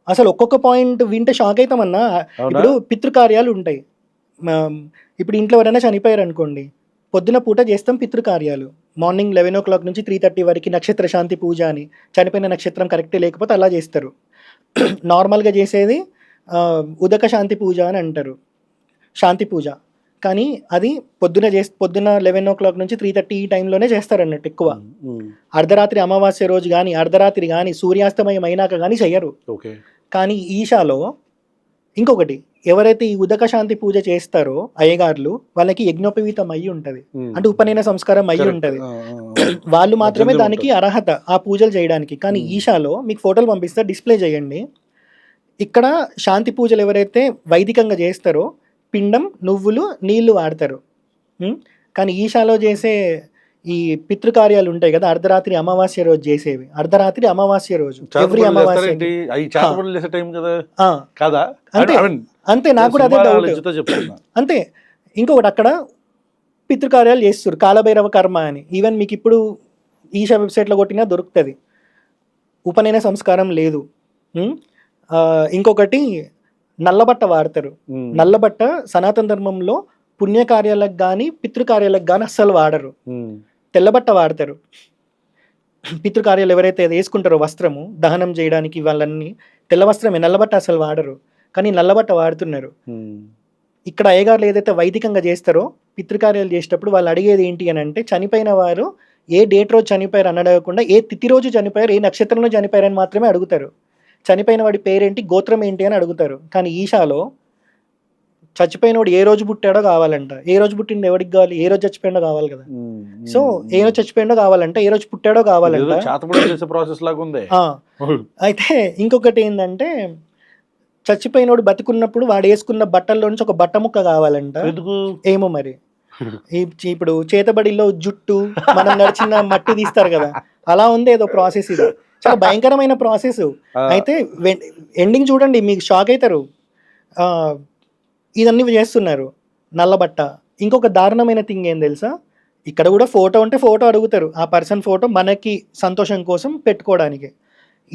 అసలు ఒక్కొక్క పాయింట్ వింటే షాక్ అవుతామన్నా. ఇప్పుడు పితృకార్యాలు ఉంటాయి. ఇప్పుడు ఇంట్లో ఎవరైనా చనిపోయారు అనుకోండి, పొద్దున పూట చేస్తాం పితృకార్యాలు. మార్నింగ్ 11 o'clock నుంచి 3:30 వరకు నక్షత్ర శాంతి పూజ అని, చనిపోయిన నక్షత్రం కరెక్టే లేకపోతే అలా చేస్తారు. నార్మల్గా చేసేది ఉదక శాంతి పూజ అని అంటారు, శాంతి పూజ. కానీ అది పొద్దున 11 o'clock నుంచి 3:30 ఈ టైంలోనే చేస్తారు అన్నట్టు ఎక్కువ. అర్ధరాత్రి అమావాస్య రోజు కానీ, అర్ధరాత్రి కానీ, సూర్యాస్తమయం అయినాక కానీ చెయ్యరు. కానీ ఈషాలో ఇంకొకటి, ఎవరైతే ఈ ఉదక శాంతి పూజ చేస్తారో అయ్యగారులు, వాళ్ళకి యజ్ఞోపవీతం అయ్యి ఉంటది, అంటే ఉపనయన సంస్కారం అయ్యి ఉంటది. వాళ్ళు మాత్రమే దానికి అర్హత ఆ పూజలు చేయడానికి. కానీ ఈషాలో మీకు ఫోటోలు పంపిస్తే డిస్ప్లే చేయండి. ఇక్కడ శాంతి పూజలు ఎవరైతే వైదికంగా చేస్తారో పిండం, నువ్వులు, నీళ్లు వాడతారు. కానీ ఈషాలో చేసే ఈ పితృకార్యాలు ఉంటాయి కదా, అర్ధరాత్రి అమావాస్య రోజు చేసేవి, అర్ధరాత్రి అమావాస్య రోజు, ఎవ్రీ అమావాస్య. అంతే, నాకు కూడా అదే డౌట్. అంతే. ఇంకొకటి, అక్కడ పితృకార్యాలు చేస్తారు, కాలభైరవ కర్మ అని. ఈవెన్ మీకు ఇప్పుడు ఈషా వెబ్సైట్లో కొట్టినా దొరుకుతుంది. ఉపనయన సంస్కారం లేదు. ఇంకొకటి నల్లబట్ట వాడతారు. నల్లబట్ట సనాతన ధర్మంలో పుణ్యకార్యాలకు కానీ పితృకార్యాలకు కానీ అస్సలు వాడరు, తెల్లబట్ట వాడతారు. పితృకార్యాలు ఎవరైతే అది వేసుకుంటారో వస్త్రము దహనం చేయడానికి వాళ్ళన్ని తెల్ల వస్త్రమే, నల్లబట్ట అసలు వాడరు, కానీ నల్లబట్ట వాడుతున్నారు. ఇక్కడ అయ్యగారులు ఏదైతే వైదికంగా చేస్తారో పితృకార్యాలు చేసేటప్పుడు వాళ్ళు అడిగేది ఏంటి అని అంటే చనిపోయిన వారు ఏ డేట్ రోజు చనిపోయారు అని అడగకుండా ఏ తిథి రోజు చనిపోయారు, ఏ నక్షత్రంలో చనిపోయారు అని మాత్రమే అడుగుతారు. చనిపోయిన వాడి పేరేంటి, గోత్రం ఏంటి అని అడుగుతారు. కానీ ఈషాలో చచ్చిపోయినవాడు ఏ రోజు పుట్టాడో కావాలంట. ఏ రోజు పుట్టింది ఎవరికి కావాలి, ఏ రోజు చచ్చిపోయాడో కావాలి కదా. సో ఏ రోజు చచ్చిపోయాడో కావాలంట, ఏ రోజు పుట్టాడో కావాలంట. అయితే ఇంకొకటి ఏంటంటే చచ్చిపోయినోడు బతుకున్నప్పుడు వాడు వేసుకున్న బట్టల్లో నుంచి ఒక బట్ట ముక్క కావాలంట. ఏమో మరి ఇప్పుడు చేతబడిలో జుట్టు మనం నడిచిన మట్టి తీస్తారు కదా, అలా ఉంది ఏదో ప్రాసెస్. ఇది చాలా భయంకరమైన ప్రాసెస్. అయితే ఎండింగ్ చూడండి, మీకు షాక్ అవుతారు. ఇదన్నీ చేస్తున్నారు నల్లబట్ట. ఇంకొక దారుణమైన థింగ్ ఏం తెలుసా, ఇక్కడ కూడా ఫోటో ఉంటే ఫోటో అడుగుతారు, ఆ పర్సన్ ఫోటో మనకి సంతోషం కోసం పెట్టుకోవడానికి.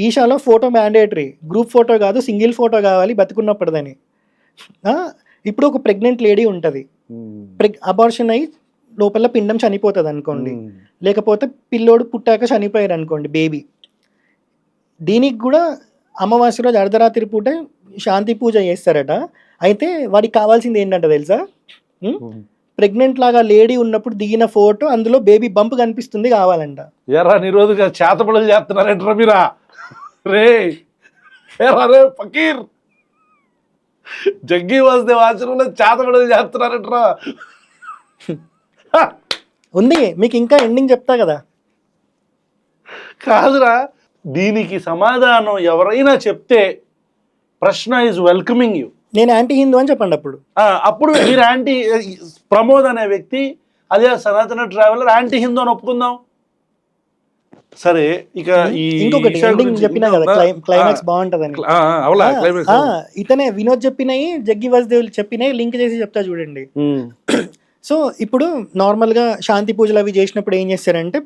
ఈషాలో ఫోటో మ్యాండేటరీ, గ్రూప్ ఫోటో కాదు, సింగిల్ ఫోటో కావాలి బతుకున్నప్పుడుదని. ఇప్పుడు ఒక ప్రెగ్నెంట్ లేడీ ఉంటుంది, అబార్షన్ అయ్యి లోపల పిండం చనిపోతుంది అనుకోండి, లేకపోతే పిల్లోడు పుట్టాక చనిపోయారు అనుకోండి బేబీ. దీనికి కూడా అమావాస్య రోజు అర్ధరాత్రి పూట శాంతి పూజ చేస్తారట. అయితే వాడికి కావాల్సింది ఏంటంటే తెలుసా, ప్రెగ్నెంట్ లాగా లేడీ ఉన్నప్పుడు దిగిన ఫోటో, అందులో బేబీ బంప్ కనిపిస్తుంది కావాలంట. ఎరా నిరోధుగా చేతబడులు చేస్తున్నారేంట్రా మీరా రే ఫకీర్, జగ్గి వాసుదేవ్ ఆశ్రమంలో చేతబడులు చేస్తున్నారేంట్రా. ఉంది మీకు ఇంకా ఎండింగ్ చెప్తా కదా. కాదురా, దీనికి సమాధానం ఎవరైనా చెప్తే ప్రశ్న ఈజ్ వెల్కమింగ్ యూ. నేను యాంటీ హిందూ అని చెప్పండి. అప్పుడు మీరు యాంటీ ప్రమోద్ అనే వ్యక్తి, అదే సనాతన ట్రావెలర్ యాంటీ హిందూ అని ఒప్పుకుందాం. సరే, ఇక ఇంకొకటి చెప్పినా కదా క్లైమాక్స్ బాగుంటదని. ఇతనే వినోద్ చెప్పినాయి, జగ్గి వాసుదేవ్ చెప్పినాయి, లింక్ చేసి చెప్తా చూడండి. సో ఇప్పుడు నార్మల్ గా శాంతి పూజలు అవి చేసినప్పుడు ఏం చేస్తారంటే,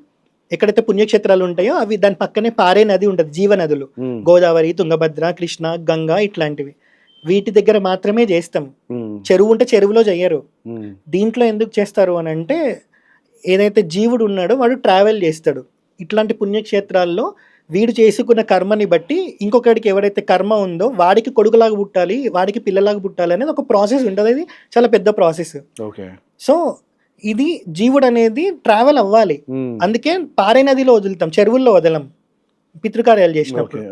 ఎక్కడైతే పుణ్యక్షేత్రాలు ఉంటాయో అవి దాని పక్కనే పారే నది ఉంటుంది, జీవనదులు, గోదావరి, తుంగభద్ర, కృష్ణ, గంగా ఇట్లాంటివి. వీటి దగ్గర మాత్రమే చేస్తాం. చెరువు ఉంటే చెరువులో చెయ్యరు. దీంట్లో ఎందుకు చేస్తారు అని అంటే, ఏదైతే జీవుడు ఉన్నాడో వాడు ట్రావెల్ చేస్తాడు ఇట్లాంటి పుణ్యక్షేత్రాల్లో. వీడు చేసుకున్న కర్మని బట్టి ఇంకొకడికి ఎవరైతే కర్మ ఉందో వాడికి కొడుకులాగా పుట్టాలి, వాడికి పిల్లలాగా పుట్టాలి అనేది ఒక ప్రాసెస్ ఉంటుంది. అది చాలా పెద్ద ప్రాసెస్. సో ఇది జీవుడు అనేది ట్రావెల్ అవ్వాలి. అందుకే పారే నదిలో వదులుతాం, చెరువుల్లో వదలం పితృకార్యాలు చేసినప్పుడు.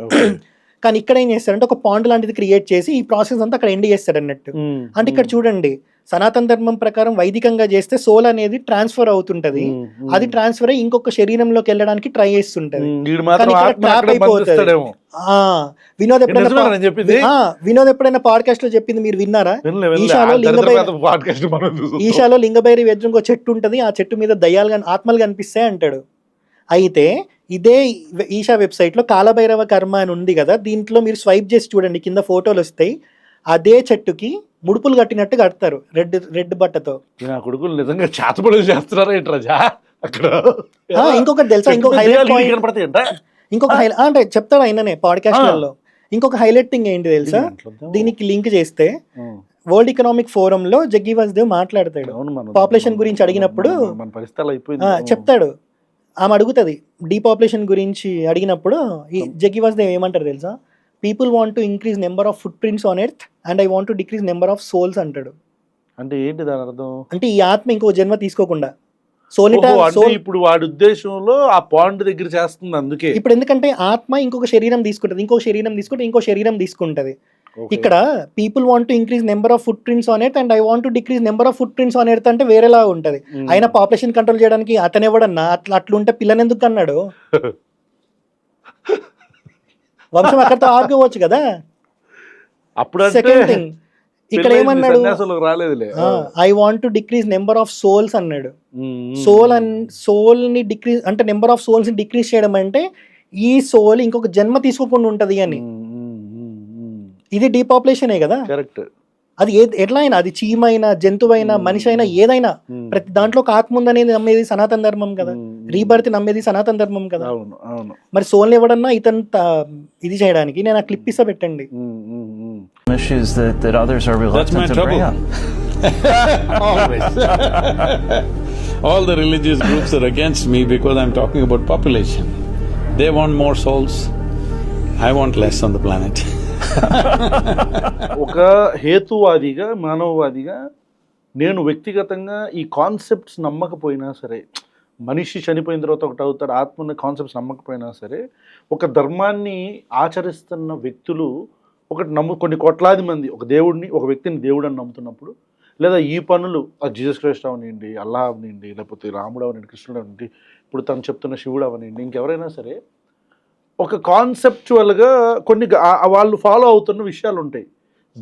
కానీ ఇక్కడ ఏం చేస్తారంటే ఒక పాండ్ లాంటిది క్రియేట్ చేసి ఈ ప్రాసెస్ అంతా అక్కడ ఎండ్ చేస్తాడు అన్నట్టు. అంటే ఇక్కడ చూడండి, సనాతన ధర్మం ప్రకారం వైదికంగా చేస్తే సోల్ అనేది ట్రాన్స్ఫర్ అవుతుంటది. అది ట్రాన్స్ఫర్ అయ్యి ఇంకొక శరీరంలోకి వెళ్ళడానికి ట్రై చేస్తుంటది. వినోద్ ఎప్పుడైనా పాడ్కాస్ట్ లో చెప్పింది మీరు విన్నారా? ఈషాలో లింగభైరి ఎదురుగా చెట్టు ఉంటది, ఆ చెట్టు మీద దయ్యాలు ఆత్మలు కనిపిస్తాయి అంటాడు. అయితే ఇదే ఈషా వెబ్సైట్లో కాలభైరవ కర్మ అని ఉంది కదా, దీంట్లో మీరు స్వైప్ చేసి చూడండి, కింద ఫోటోలు వస్తాయి. అదే చెట్టుకి ముడుపులు కట్టినట్టు కడతారు రెడ్ బట్టతో. కొడుకులు నిజంగా చేతబడులు చేస్తున్నారా అక్కడ. ఇంకొకటి తెలుసా, ఇంకొక అంటే చెప్తాడు ఆయననే పాడ్కాస్ట్లలో. ఇంకొక హైలైట్ థింగ్ ఏంటి తెలుసా, దీనికి లింక్ చేస్తే వరల్డ్ ఎకనామిక్ ఫోరం లో జగ్గి వాసుదేవ్ మాట్లాడతాడు. పాపులేషన్ గురించి అడిగినప్పుడు చెప్తాడు, ఆమె అడుగుతుంది డీపాపులేషన్ గురించి అడిగినప్పుడు జగ్గి వాసుదేవ్ ఏమంటారు తెలుసా, people want to increase number of foot prints on earth and I want to decrease number of souls అంటాడు. అంటే ఏంటి దాని అర్థం? అంటే ఈ ఆత్మ ఇంకో జన్మ తీసుకోకుండా ఇప్పుడు వాడి ఉద్దేశంలో ఆ పాయింట్ దగ్గర చేస్తుంది. అందుకే ఇప్పుడు ఎందుకంటే ఆత్మ ఇంకొక శరీరం తీసుకుంటది, ఇంకో శరీరం తీసుకుంటది. ఇక్కడ people want to increase number of foot prints on earth and I want to decrease number of foot prints on earth అంటే వేరేలా ఉంటది. అయినా పాపులేషన్ కంట్రోల్ చేయడానికి అతను ఎవడన్నా అట్లుంటే పిల్లని ఎందుకు అన్నాడు? వంశం అక్కడితో ఆడుకోవచ్చు కదా. సెకండ్ థింగ్, ఇక్కడ ఏమన్నాడు, I want to decrease number of souls అన్నాడు. సోల్ ని డిక్రీజ్ అంటే నెంబర్ ఆఫ్ సోల్స్ ని డిక్రీజ్ చేయడం అంటే ఈ సోల్ ఇంకొక జన్మ తీసుకోకుండా ఉంటది అని. ఇది డీపాపులేషనే కదా. కరెక్ట్. అది ఎట్లా అయినా, అది చీమైనా, జంతువైనా, మనిషి అయినా, ఏదైనా ప్రతి దాంట్లో ఒక ఆత్మ ఉందనేది నమ్మేది సనాతన ధర్మం కదా. రీబర్త్ నమ్మేది సనాతన ధర్మం కదా. మరి సోల్ ఎవడన్నా ఇతను ఇది చేయడానికి. నేను ఆ క్లిప్ ఇస్తా, పెట్టండి. All the religious groups are against me because I'm talking about population. They want more souls. I want less on the planet. ఒక హేతువాదిగా, మానవవాదిగా నేను వ్యక్తిగతంగా ఈ కాన్సెప్ట్స్ నమ్మకపోయినా సరే, మనిషి చనిపోయిన తర్వాత ఒకటి అవుతాడు, ఆత్మ కాన్సెప్ట్స్ నమ్మకపోయినా సరే, ఒక ధర్మాన్ని ఆచరిస్తున్న వ్యక్తులు కొన్ని కోట్లాది మంది ఒక దేవుడిని, ఒక వ్యక్తిని దేవుడు అని నమ్ముతున్నప్పుడు, లేదా ఈ పనులు జీసస్ క్రైస్ట్ అవనండి, అల్లా అవనండి, లేకపోతే రాముడు అవనండి, కృష్ణుడు అవనండి, ఇప్పుడు తను చెప్తున్న శివుడు అవనండి, ఇంకెవరైనా సరే ఒక కాన్సెప్చువల్గా కొన్ని వాళ్ళు ఫాలో అవుతున్న విషయాలు ఉంటాయి.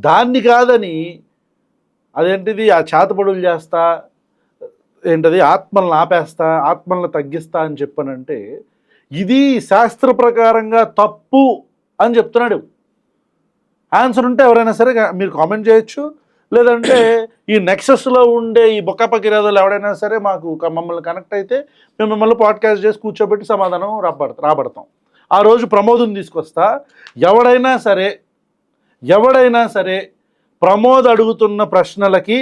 దాన్ని కాదని అదేంటిది ఆ చేతబడులు చేస్తా, ఏంటది ఆత్మలను ఆపేస్తా, ఆత్మలను తగ్గిస్తా అని చెప్పానంటే ఇది శాస్త్ర ప్రకారంగా తప్పు అని చెప్తున్నాడు. ఆన్సర్ ఉంటే ఎవరైనా సరే మీరు కామెంట్ చేయొచ్చు, లేదంటే ఈ నెక్సస్లో ఉండే ఈ బొక్కపకిరాదులు ఎవడైనా సరే మమ్మల్ని కనెక్ట్ అయితే మేము మిమ్మల్ని పాడ్కాస్ట్ చేసి కూర్చోబెట్టి సమాధానం రాబడతాం. ఆ రోజు ప్రమోద్ని తీసుకొస్తా. ఎవడైనా సరే ప్రమోద్ అడుగుతున్న ప్రశ్నలకి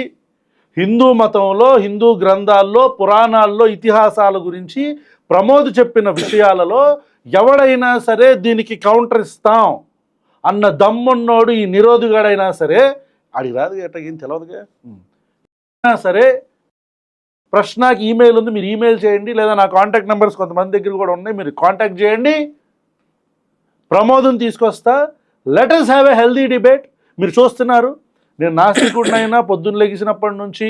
హిందూ మతంలో, హిందూ గ్రంథాల్లో, పురాణాల్లో, ఇతిహాసాల గురించి ప్రమోద్ చెప్పిన విషయాలలో ఎవడైనా సరే దీనికి కౌంటర్ ఇస్తాం అన్న దమ్మున్నోడు ఈ నిరోధుగాడైనా సరే, అడిగి రాదు గట్ట ఏం తెలియదుగా సరే, ప్రశ్నకి ఈమెయిల్ ఉంది, మీరు ఈమెయిల్ చేయండి, లేదా నా కాంటాక్ట్ నెంబర్స్ కొంతమంది దగ్గర కూడా ఉన్నాయి, మీరు కాంటాక్ట్ చేయండి. ప్రమోదం తీసుకొస్తా. Let us have a healthy debate. మీరు చూస్తున్నారు, నేను నాస్తికుడినైనా పొద్దున్న లెగిసినప్పటి నుంచి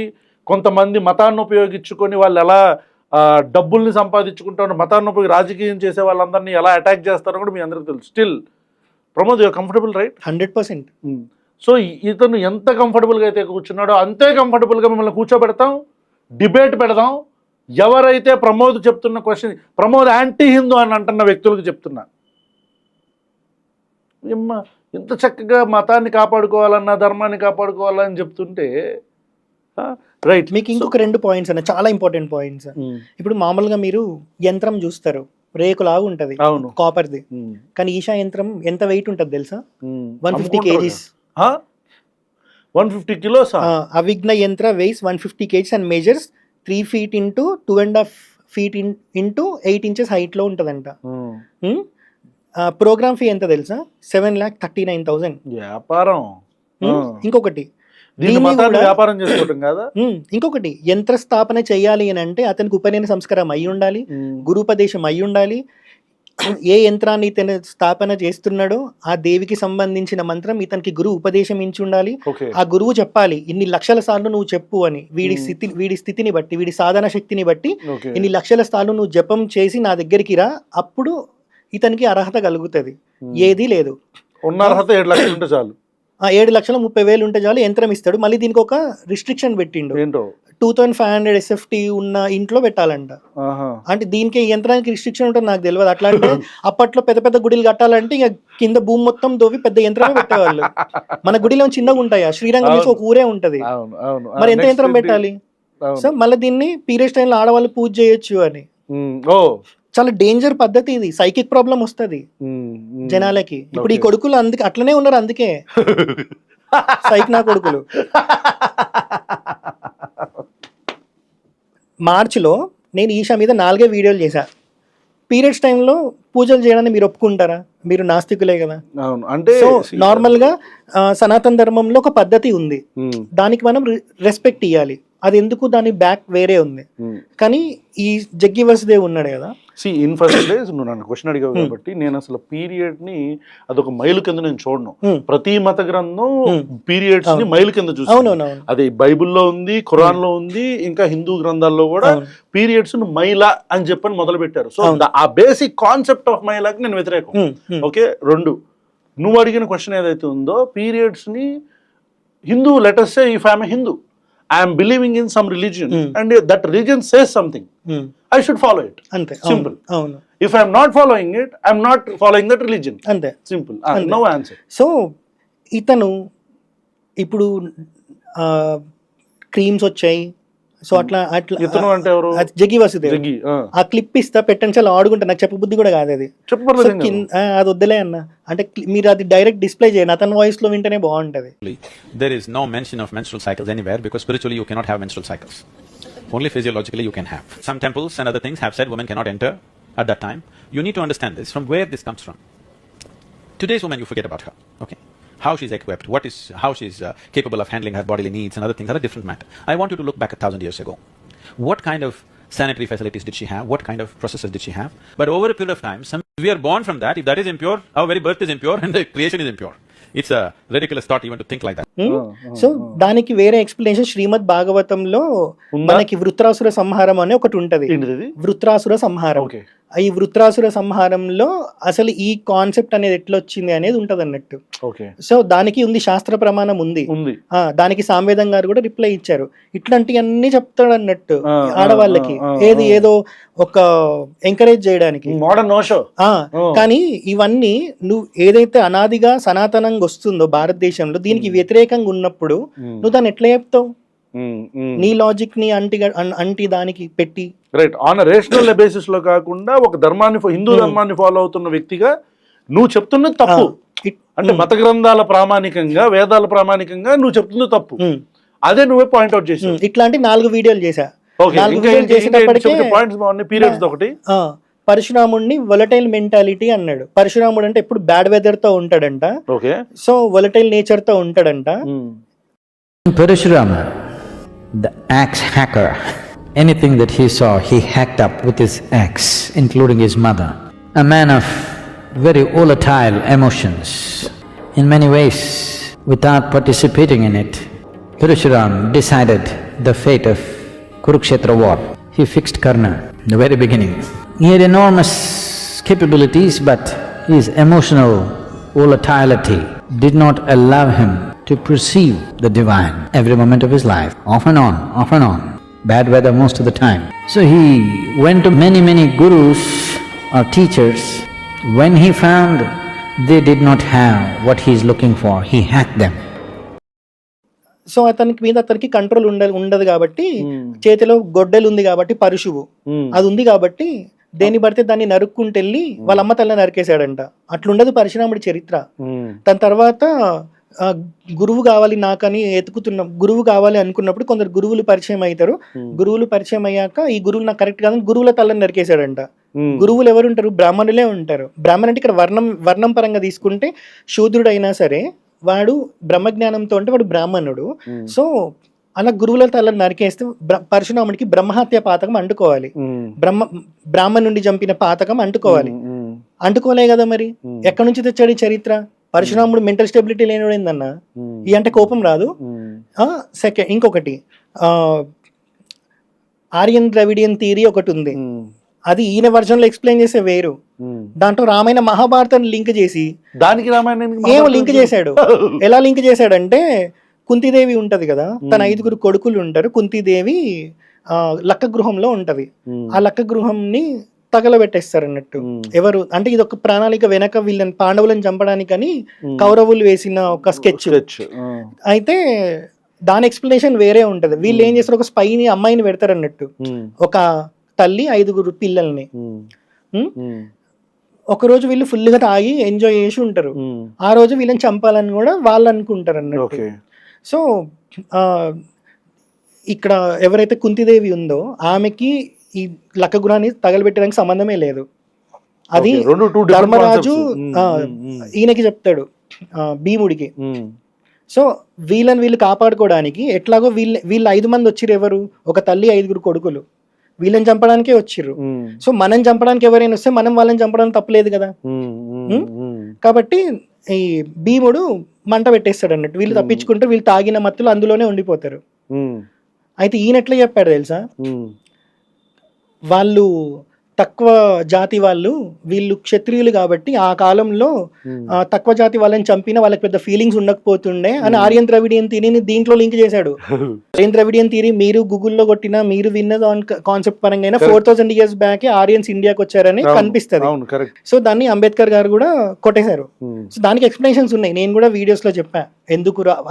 కొంతమంది మతాన్ని ఉపయోగించుకొని వాళ్ళు ఎలా డబ్బుల్ని సంపాదించుకుంటారు, మతాన్ని ఉపయోగి రాజకీయం చేసే వాళ్ళందరినీ ఎలా అటాక్ చేస్తారో కూడా మీ అందరికీ తెలుసు. Still Pramod you're comfortable, right? 100%. So ఇతను ఎంత కంఫర్టబుల్గా అయితే కూర్చున్నాడో అంతే కంఫర్టబుల్గా మిమ్మల్ని కూర్చోబెడతాం, డిబేట్ పెడదాం. ఎవరైతే ప్రమోద్ చెప్తున్న క్వశ్చన్, ప్రమోద్ యాంటీ హిందూ అని అంటున్న వ్యక్తులకు చెప్తున్నా, ఇంత చక్కగా మతాన్ని కాపాడుకోవాలన్నా, ధర్మాన్ని కాపాడుకోవాలని చెప్తుంటే రైట్. మీకు ఇంకొక 2 పాయింట్స్ అన్న, చాలా ఇంపార్టెంట్ పాయింట్స్. ఇప్పుడు మామూలుగా మీరు యంత్రం చూస్తారు, రేకులాగా ఉంటుంది, కాపర్ది. కానీ ఈషా యంత్రం ఎంత వెయిట్ ఉంటుంది తెలుసా? 150 kgs. 150 kilos. అవిఘ్న యంత్ర weighs 150 kgs and measures 3 feet into 2.5 feet into 8 inches height లో ఉంటదంట. ప్రోగ్రామ్ ఫీ ఎంత తెలుసా? 7,39,000. వ్యాపారం. ఇంకొకటి వ్యాపారం చేసుకోవటం కదా. ఇంకొకటి, యంత్ర స్థాపన చేయాలి అని అంటే అతనికి ఉపనయన సంస్కారం అయి ఉండాలి, గురుపదేశం అయి ఉండాలి. ఏ యంత్రాన్ని ఇతను స్థాపన చేస్తున్నాడో ఆ దేవికి సంబంధించిన మంత్రం ఇతనికి గురువు ఉపదేశం ఇచ్చి ఉండాలి. ఆ గురువు చెప్పాలి ఇన్ని లక్షల సార్లు నువ్వు చెప్పు అని, వీడి స్థితిని బట్టి, వీడి సాధన శక్తిని బట్టి ఇన్ని లక్షల సార్లు నువ్వు జపం చేసి నా దగ్గరికి రా, అప్పుడు ఇతనికి అర్హత కలుగుతుంది. ఏది లేదు, ఉన్న అర్హత 7 లక్షలు ఉంటే చాలు. 7,30,000 ఉంటే చాలు, యంత్రం ఇస్తాడు. మళ్ళీ దీనికి ఒక రిస్ట్రిక్షన్ పెట్టిండు, 2,500 SFT ఉన్న ఇంట్లో పెట్టాలంట. అంటే దీనికి యంత్రానికి రిస్ట్రిక్షన్ ఉంటుంది, నాకు తెలియదు. అట్లా అంటే అప్పట్లో పెద్ద పెద్ద గుడిలు కట్టాలంటే ఇక కింద భూమి మొత్తం దోవి పెద్ద యంత్రమే పెట్టేవాళ్ళు. మన గుడిలో చిన్నగా ఉంటాయా? శ్రీరంగం నుంచి ఒక ఊరే ఉంటది, మరి ఎంత యంత్రం పెట్టాలి? సో మళ్ళీ దీన్ని పీరియడ్స్ టైంలో ఆడవాళ్ళు పూజ చేయొచ్చు అని. చాలా డేంజర్ పద్ధతి ఇది, సైకిక్ ప్రాబ్లం వస్తుంది జనాలకి. ఇప్పుడు ఈ కొడుకులు అందుకే అట్లనే ఉన్నారు, అందుకే సైక్ నా కొడుకులు. మార్చిలో నేను ఈషా మీద 4 వీడియోలు చేశా. పీరియడ్స్ టైంలో పూజలు చేయడానికి మీరు ఒప్పుకుంటారా? మీరు నాస్తికులే కదా. అంటే సో నార్మల్ గా సనాతన ధర్మంలో ఒక పద్ధతి ఉంది, దానికి మనం రెస్పెక్ట్ ఇవ్వాలి. అది ఎందుకు, దాని బ్యాక్ వేరే ఉంది. కానీ ఈ జగ్గి వసుదేవ్ ఉన్నాడు కదా, ఇన్ ఫస్ట్ ప్లేస్ నువ్వు నన్ను క్వశ్చన్ అడిగావు కాబట్టి నేను అసలు పీరియడ్ ని అదొక మైలు కింద నేను చూడను. ప్రతి మత గ్రంథం పీరియడ్స్ ని మైలు కింద చూస్తాను. అది బైబుల్లో ఉంది, ఖురాన్ లో ఉంది, ఇంకా హిందూ గ్రంథాల్లో కూడా పీరియడ్స్ ను మైలా అని చెప్పని మొదలు పెట్టారు. సో ఆ బేసిక్ కాన్సెప్ట్ ఆఫ్ మైలాకి నేను వ్యతిరేకం. ఓకే, 2 నువ్వు అడిగిన క్వశ్చన్ ఏదైతే ఉందో, పీరియడ్స్ ని Hindu, let us say if I am a Hindu, I am believing in some religion and that religion says something, I should follow it. Ante, simple. If I am not following it, I am not following that religion. Ante, simple. No answer. So itanu ఇప్పుడు creams వచ్చాయి, so అట్లా ఇతను అంటే ఎవరు? జగ్గి వసుదేవ్. ఆ clip ఇస్తా, పెట్టండి, చాలా ఆడుకుంటా. నాకు చెప్పబుద్ధి కూడా కాదు అది, అది వద్దులే అన్న. అంటే మీరు అది డైరెక్ట్ డిస్ప్లే చేయండి, అతని వాయిస్ లో వింటేనే బాగుంటది. There is no mention of menstrual cycles anywhere because spiritually you cannot have menstrual cycles. Only physiologically you can have. Some temples and other things have said women cannot enter at that time, you need to understand this from where this comes from. Today's woman, you forget about her, okay? How she's equipped, how she's capable of handling her bodily needs and other things are a different matter. I want you to look back 1,000 years ago. What kind of sanitary facilities did she have? What kind of processes did she have? But over a period of time, we are born from that. If that is impure, our very birth is impure and the creation is impure. It's a ridiculous thought even to think like that. So దానికి వేరే explanation శ్రీమద్ భాగవతంలో మనకి వృత్రాసుర సంహారం అనే ఒకటి ఉంటది. ఏంటిది? వృత్రాసుర సంహారం. ఓకే. ఈ వృత్రాసుర సంహారంలో అసలు ఈ కాన్సెప్ట్ అనేది ఎట్లా వచ్చింది అనేది ఉంటది అన్నట్టు. ఓకే. సో దానికి ఉంది, శాస్త్ర ప్రమాణం ఉంది. దానికి సామవేదం గారు కూడా రిప్లై ఇచ్చారు. ఇట్లాంటివన్నీ చెప్తాడు అన్నట్టు ఆడవాళ్ళకి, ఏదో ఒక ఎంకరేజ్ చేయడానికి. మోడర్న్ నోషో. కానీ ఇవన్నీ నువ్వు ఏదైతే అనాదిగా సనాతనంగా వస్తుందో భారతదేశంలో దీనికి వ్యతిరేకంగా ఉన్నప్పుడు నువ్వు దాన్ని ఎట్లా చెప్తావు? నీ లాజిక్ ని అంటి దానికి పెట్టి, రైట్, ఆన్ రేషనల్ బేసిస్ లో కాకుండా ఒక ధర్మాన్ని, హిందూ ధర్మాన్ని ఫాలో అవుతున్న వ్యక్తిగా నువ్వు చెప్తున్నది తప్పు. అంటే మత గ్రంథాల ప్రామాణికంగా, వేదాల ప్రామాణికంగా నువ్వు చెప్తున్నది తప్పు. అదే నువ్వే పాయింట్అవుట్ చేసావు. ఇట్లాంటి 4 వీడియోలు చేసా. పరశురాముడిని వొలటైల్ మెంటాలిటీ అన్నాడు. పరశురాముడు అంటే ఎప్పుడు బ్యాడ్ వెదర్ తో ఉంటాడంట. సో వొలటైల్ నేచర్ తో ఉంటాడంట. Parashurama, the axe hacker, anything that he saw, he hacked up with his axe, including his mother. A man of very volatile emotions. In many ways, without participating in it, Parashuram decided the fate of Kurukshetra war. He fixed Karna in the very beginning. He had enormous capabilities, but his emotional volatility did not allow him to perceive the divine every moment of his life, off and on, bad weather most of the time. So he went to many gurus or teachers. When he found they did not have what he is looking for, he hacked them. So అతనికి control ఉండదు కాబట్టి, చేతిలో గొడ్డలు ఉంది కాబట్టి, పరుశువు అది ఉంది కాబట్టి దేన్ని పడితే దాన్ని నరుక్కుంటెళ్ళి వాళ్ళ అమ్మ తల్లి నరికేశాడంట. అట్లుండదు పరశురాముడి చరిత్ర. దాని తర్వాత గురువు కావాలి నాకని గురువు కావాలి అనుకున్నప్పుడు కొందరు గురువులు పరిచయం అవుతారు. గురువులు పరిచయం అయ్యాక ఈ గురువులు నాకు కరెక్ట్ కాదని గురువుల తల్లని నరికేశాడంట. గురువులు ఎవరు ఉంటారు? బ్రాహ్మణులే ఉంటారు. బ్రాహ్మణ్ అంటే ఇక్కడ వర్ణం పరంగా తీసుకుంటే శూద్రుడు అయినా సరే వాడు బ్రహ్మజ్ఞానంతో అంటే వాడు బ్రాహ్మణుడు. సో అలా గురువుల తలని నరికేస్తే పరశురాముడికి బ్రహ్మహత్య పాతకం అంటుకోవాలి. బ్రాహ్మణ్ నుండి చంపిన పాతకం అంటుకోవాలి. అంటుకోలే కదా మరి. ఎక్కడి నుంచి తెచ్చాడు ఈ చరిత్ర? పరశురాముడు మెంటల్ స్టెబిలిటీ లేనివాడేందన్నా. ఈ అంటే కోపం రాదు. సెకండ్ ఇంకొకటి ఆర్యన్ ద్రవిడియన్ థియరీ ఒకటి ఉంది. అది ఈయన వర్జన్ లో ఎక్స్ప్లెయిన్ చేసే వేరు. దాంట్లో రామాయణ మహాభారతాన్ని లింక్ చేసి దానికి ఏమో లింక్ చేశాడు. ఎలా లింక్ చేశాడంటే కుంతీదేవి ఉంటది కదా, తన 5 కొడుకులు ఉంటారు. కుంతీదేవి లక్క గృహంలో ఉంటది. ఆ లక్క గృహంని తగలబెట్టేస్తారు అన్నట్టు. ఎవరు అంటే ఇది ఒక ప్రణాళిక వెనక వీళ్ళని పాండవులను చంపడానికని కౌరవులు వేసిన ఒక స్కెచ్. అయితే దాని ఎక్స్ప్లెనేషన్ వేరే ఉంటది. వీళ్ళు ఏం చేస్తారు, ఒక స్పైని అమ్మాయిని పెడతారు అన్నట్టు. ఒక తల్లి 5 పిల్లల్ని. ఒక రోజు వీళ్ళు ఫుల్ గా తాగి ఎంజాయ్ చేసి ఉంటారు. ఆ రోజు వీళ్ళని చంపాలని కూడా వాళ్ళు అనుకుంటారు అన్నట్టు. సో ఇక్కడ ఎవరైతే కుంతిదేవి ఉందో ఆమెకి ఈ లక్క గృహాన్ని తగలబెట్టడానికి సంబంధమే లేదు. అది ధర్మరాజు ఈయనకి చెప్తాడు భీముడికి. సో వీళ్ళు కాపాడుకోవడానికి ఎట్లాగో వీళ్ళు 5 మంది వచ్చిర్రు. ఎవరు? ఒక తల్లి 5 కొడుకులు. వీళ్ళని చంపడానికే వచ్చిర్రు. సో మనం చంపడానికి ఎవరైనా వస్తే మనం వాళ్ళని చంపడానికి తప్పలేదు కదా. కాబట్టి ఈ భీముడు మంట పెట్టేస్తాడు అన్నట్టు. వీళ్ళు తప్పించుకుంటారు. వీళ్ళు తాగిన మత్తులు అందులోనే ఉండిపోతారు. అయితే ఈయన ఎట్లా చెప్పాడు తెలుసా? వాళ్ళు తక్కువ జాతి వాళ్ళు, వీళ్ళు క్షత్రియులు కాబట్టి ఆ కాలంలో తక్కువ జాతి వాళ్ళని చంపిన వాళ్ళకి పెద్ద ఫీలింగ్స్ ఉండకపోతుండే అని ఆర్యన్ ద్రవిడియన్ థియరీని దీంట్లో లింక్ చేశాడు. ఆర్యన్ ద్రవిడియన్ థియరీ మీరు గూగుల్లో కొట్టినా మీరు విన్నది కాన్సెప్ట్ పరంగా 4000 years బ్యాక్ ఆర్యన్స్ ఇండియాకి వచ్చారని కనిపిస్తుంది. సో దాన్ని అంబేద్కర్ గారు కూడా కొట్టేశారు. సో దానికి ఎక్స్ప్లెనేషన్స్ ఉన్నాయి. నేను కూడా వీడియోస్ లో చెప్పా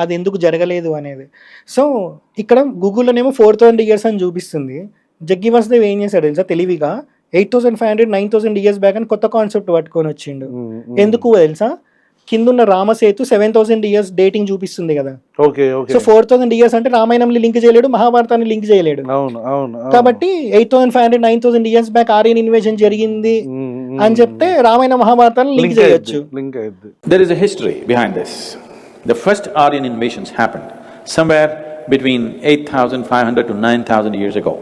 అది ఎందుకు జరగలేదు అనేది. సో ఇక్కడ గూగుల్లోనేమో 4000 years అని చూపిస్తుంది. జగ్గి వాసుదేవ్ ఏం చేశాడు తెలుసా? తెలివిగా 8500 9000 years బ్యాక్ అని కొత్త కాన్సెప్ట్ పట్టుకొని వచ్చిండు. ఎందుకు తెలుసా? కింద ఉన్న రామసేతు 7,000 years డేటింగ్ చూపిస్తుంది కదా. ఓకే ఓకే సో 4,000 years అంటే రామాయణంని లింక్ చేయలేడు, మహాభారతాన్ని లింక్ చేయలేడు. అవును అవును కాబట్టి 8,500 9,000 years బ్యాక్ ఆర్యన్ ఇన్వేషన్ జరిగింది అని చెప్తే రామాయణ మహాభారతాన్ని లింక్ చేయొచ్చు. లింక్ అయ్యింది. There is a history behind this. The first Aryan invasions happened somewhere between 8,500 to 9,000 years ago.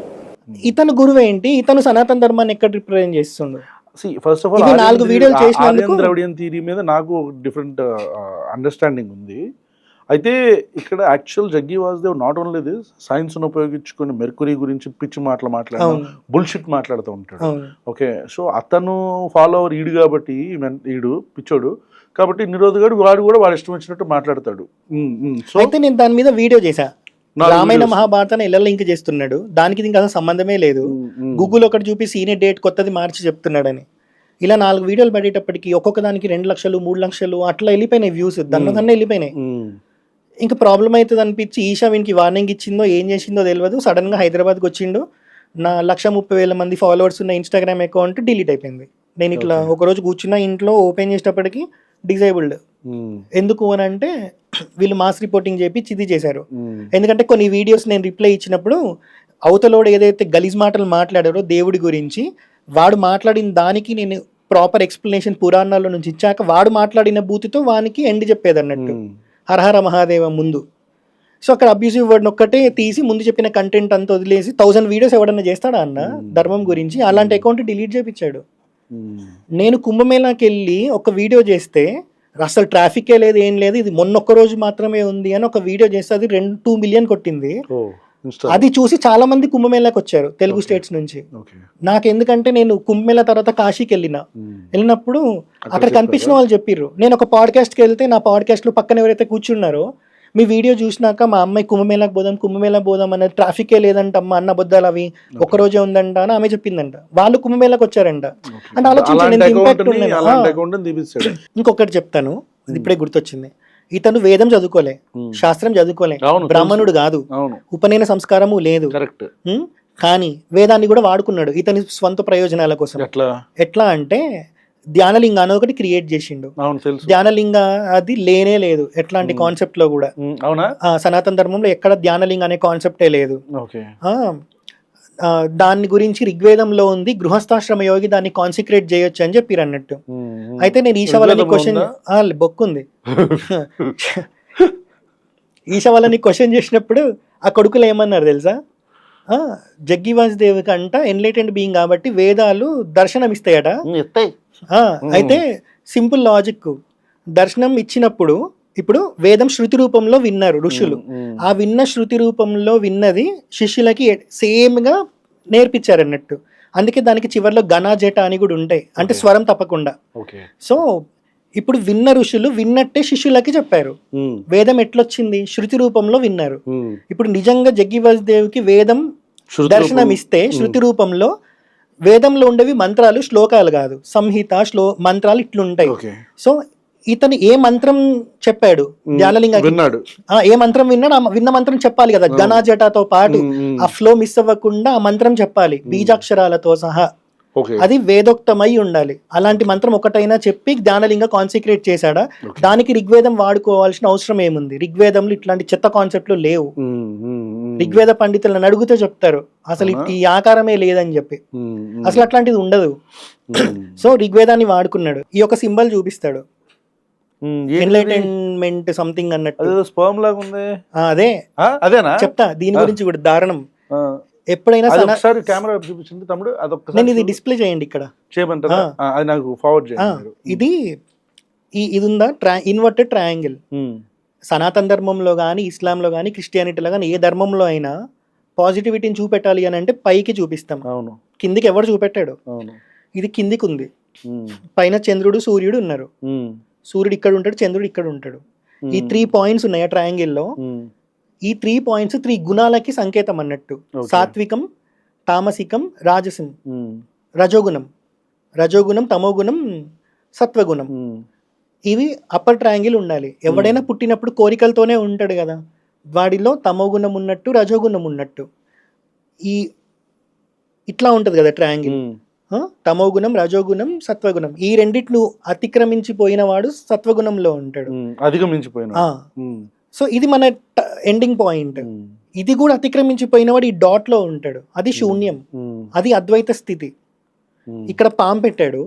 ఇతను గురువు ఏంటి, ఇతను సనాతన ధర్మాన్ని ఎక్కడ రిప్రజెంట్ చేస్తుండు? ఫస్ట్ ఆఫ్ ఆల్ ఇవి 4 వీడియోలు చేసినందుకు ఆర్యన్ ద్రవిడియన్ థియరీ మీద నాకు డిఫరెంట్ అండర్స్టాండింగ్ ఉంది. అయితే ఇక్కడ actual Jaggi Vasudev not only this, science ను ఉపయోగించుకొని మెర్కురీ గురించి పిచ్చి మాట్లాడుతూ బుల్షిట్ మాట్లాడుతూ ఉంటాడు. ఓకే, సో అతను ఫాలోవర్ ఈడు కాబట్టి ఈడు పిచ్చోడు కాబట్టి నిరోధగాడు వాడు కూడా వాడు ఇష్టం వచ్చినట్టు మాట్లాడతాడు. సో అయితే నేను దాని మీద వీడియో చేశా, రామాయణ మహాభారతాన్ని ఎలా లింక్ చేస్తున్నాడు, దానికి దీనికి అసలు సంబంధమే లేదు, గూగుల్ ఒకటి చూపి సీనియర్ డేట్ కొత్తది మార్చి చెప్తున్నాడని. ఇలా 4 వీడియోలు పడేటప్పటికి ఒక్కొక్క దానికి 2 లక్షలు 3 లక్షలు అట్లా వెళ్ళిపోయినాయి వ్యూస్, దాన్ని వెళ్ళిపోయినాయి. ఇంకా ప్రాబ్లం అవుతుంది అనిపించి ఈషా వీనికి వార్నింగ్ ఇచ్చిందో ఏం చేసిందో తెలియదు, సడన్ గా హైదరాబాద్కి వచ్చిండు. నా 130,000 మంది ఫాలోవర్స్ ఉన్న ఇన్స్టాగ్రామ్ అకౌంట్ డిలీట్ అయిపోయింది. నేను ఇట్లా ఒకరోజు కూర్చున్న ఇంట్లో ఓపెన్ చేసేటప్పటికి డిజేబుల్డ్. ఎందుకు అని అంటే వీళ్ళు మాస్ రిపోర్టింగ్ చేపించి ఇది చేశారు. ఎందుకంటే కొన్ని వీడియోస్ నేను రిప్లై ఇచ్చినప్పుడు అవతలోడు ఏదైతే గలీజ్ మాటలు మాట్లాడారో దేవుడి గురించి, వాడు మాట్లాడిన దానికి నేను ప్రాపర్ ఎక్స్ప్లెనేషన్ పురాణాల్లో నుంచి ఇచ్చాక వాడు మాట్లాడిన బూతితో వానికి ఎండ్ చెప్పేది అన్నట్టు, హరహర మహాదేవ ముందు. సో అక్కడ అబ్యూసివ్ వర్డ్ ఒక్కటే తీసి ముందు చెప్పిన కంటెంట్ అంతా వదిలేసి 1000 వీడియోస్ ఎవడన్నా చేస్తాడా అన్న ధర్మం గురించి? అలాంటి అకౌంట్ డిలీట్ చేయించాడు. నేను కుంభమేళాకి వెళ్ళి ఒక వీడియో చేస్తే అసలు ట్రాఫికే లేదు ఏం లేదు, ఇది మొన్నొక్క రోజు మాత్రమే ఉంది అని ఒక వీడియో చేస్తే అది 2 మిలియన్ కొట్టింది. అది చూసి చాలా మంది కుంభమేళాకి వచ్చారు తెలుగు స్టేట్స్ నుంచి. నాకు ఎందుకంటే నేను కుంభమేళా తర్వాత కాశీకి వెళ్ళినప్పుడు అక్కడ కనిపించిన వాళ్ళు చెప్పిర్రు. నేను ఒక పాడ్కాస్ట్కి వెళ్తే నా పాడ్కాస్ట్ లో పక్కన ఎవరైతే కూర్చున్నారో, మీ వీడియో చూసినాక మా అమ్మాయి కుంభమేళాకి పోదాం అన్నది ట్రాఫికే లేదంట అమ్మ, అన్న బొద్దాలు అవి ఒక్కరోజే ఉందంట అని ఆమె చెప్పిందంట. వాళ్ళు కుంభమేళాకి వచ్చారంట. అంటే ఆలోచించండి ఇంపాక్ట్ ఉంది. ఇంకొకటి చెప్తాను, ఇప్పుడే గుర్తొచ్చింది. ఇతను వేదం చదువుకోలే, శాస్త్రం చదువుకోలే, బ్రాహ్మణుడు కాదు, ఉపనయన సంస్కారము లేదు, కానీ వేదాన్ని కూడా వాడుకున్నాడు ఇతని స్వంత ప్రయోజనాల కోసం. ఎట్లా అంటే ధ్యానలింగ అని ఒకటి క్రియేట్ చేసిండు. ధ్యానలింగ అది లేనే లేదు ఎట్లాంటి కాన్సెప్ట్ లో కూడా. సనాతన ధర్మంలో ఎక్కడ ధ్యానలింగ అనే కాన్సెప్టే లేదు. దాని గురించి ఋగ్వేదంలో ఉంది, గృహస్థాశ్రమ యోగి దాన్ని కాన్సిక్రేట్ చేయొచ్చు అని చెప్పారు అన్నట్టు. అయితే నేను ఈశా క్వశ్చన్ బొక్కుంది ఈశా వాళ్ళని క్వశ్చన్ చేసినప్పుడు ఆ కొడుకులు ఏమన్నారు తెలుసా? జగ్గి వాసుదేవ్ కంట ఎన్లైటెండ్ బీయింగ్ కాబట్టి వేదాలు దర్శనం ఇస్తాయట. అయితే సింపుల్ లాజిక్, దర్శనం ఇచ్చినప్పుడు ఇప్పుడు వేదం శృతి రూపంలో విన్నారు ఋషులు, ఆ విన్న శృతి రూపంలో విన్నది శిష్యులకి సేమ్ గా నేర్పించారు అన్నట్టు. అందుకే దానికి చివరిలో గణ జట అని కూడా ఉంటాయి, అంటే స్వరం తప్పకుండా. సో ఇప్పుడు విన్న ఋషులు విన్నట్టే శిష్యులకి చెప్పారు. వేదం ఎట్లొచ్చింది? శృతి రూపంలో విన్నారు. ఇప్పుడు నిజంగా జగ్గి వాసుదేవ్కి వేదం దర్శనం ఇస్తే శృతి రూపంలో, వేదంలో ఉండేవి మంత్రాలు శ్లోకాలు కాదు, సంహిత మంత్రాలు ఇట్లుంటాయి. సో ఇతను ఏ మంత్రం చెప్పాడు ధ్యానలింగ, ఏ మంత్రం విన్నాడు ఆ విన్న మంత్రం చెప్పాలి కదా, గణాజటాతో పాటు ఆ ఫ్లో మిస్ అవ్వకుండా ఆ మంత్రం చెప్పాలి బీజాక్షరాలతో సహా. అది వేదోక్తమై ఉండాలి. అలాంటి మంత్రం ఒకటైనా చెప్పి జ్ఞానలింగ కాన్సిక్రేట్ చేశాడా? దానికి ఋగ్వేదం వాడుకోవాల్సిన అవసరం ఏముంది? ఋగ్వేదంలో ఇట్లాంటి చెత్త కాన్సెప్ట్లు లేవు. ఋగ్వేద పండితులను అడిగితే చెప్తారు అసలు ఈ ఆకారమే లేదని చెప్పి, అసలు అట్లాంటిది ఉండదు. సో ఋగ్వేదాన్ని వాడుకున్నాడు. ఈ యొక్క సింబల్ చూపిస్తాడు, ఎన్లైటైన్మెంట్ సంథింగ్ అన్నట్టు. అదే అదేనా చెప్తా, దీని గురించి కూడా దారుణం. ఎప్పుడైనా కెమెరా చూపించండి తమ్ముడు, నేను ఇది డిస్ప్లే చేయండి ఇక్కడ చేయమంటారా? అది నాకు ఫార్వర్డ్ చేయండి. ఇది ఉందా ఇన్వర్టెడ్ ట్రయాంగిల్. సనాతన ధర్మంలో కానీ, ఇస్లాంలో కానీ, క్రిస్టియానిటీలో కానీ, ఏ ధర్మంలో అయినా పాజిటివిటీని చూపెట్టాలి అని అంటే పైకి చూపిస్తాం, కిందికి ఎవరు చూపెట్టాడు? ఇది కిందికి ఉంది, పైన చంద్రుడు సూర్యుడు ఉన్నారు. సూర్యుడు ఇక్కడ ఉంటాడు, చంద్రుడు ఇక్కడ ఉంటాడు. ఈ 3 పాయింట్స్ ఉన్నాయి ఆ ట్రయాంగిల్లో. ఈ 3 పాయింట్స్ 3 గుణాలకి సంకేతం అన్నట్టు. సాత్వికం, తామసికం, రాజసం, రజోగుణం, తమోగుణం, సత్వగుణం. ఇవి అప్పర్ ట్రయాంగిల్ ఉండాలి. ఎవడైనా పుట్టినప్పుడు కోరికలతోనే ఉంటాడు కదా, వాడిలో తమోగుణం ఉన్నట్టు, రజోగుణం ఉన్నట్టు. ఇట్లా ఉంటది కదా ట్రయాంగిల్. తమోగుణం, రజోగుణం, సత్వగుణం, ఈ రెండిటి నువ్వు అతిక్రమించిపోయిన వాడు సత్వగుణంలో ఉంటాడు. అధిగమించిపోయిన. సో ఇది మన ఎండింగ్ పాయింట్. ఇది కూడా అతిక్రమించిపోయిన వాడు ఈ డాట్ లో ఉంటాడు, అది శూన్యం, అది అద్వైత స్థితి. ఇక్కడ పాము పెట్టాడు,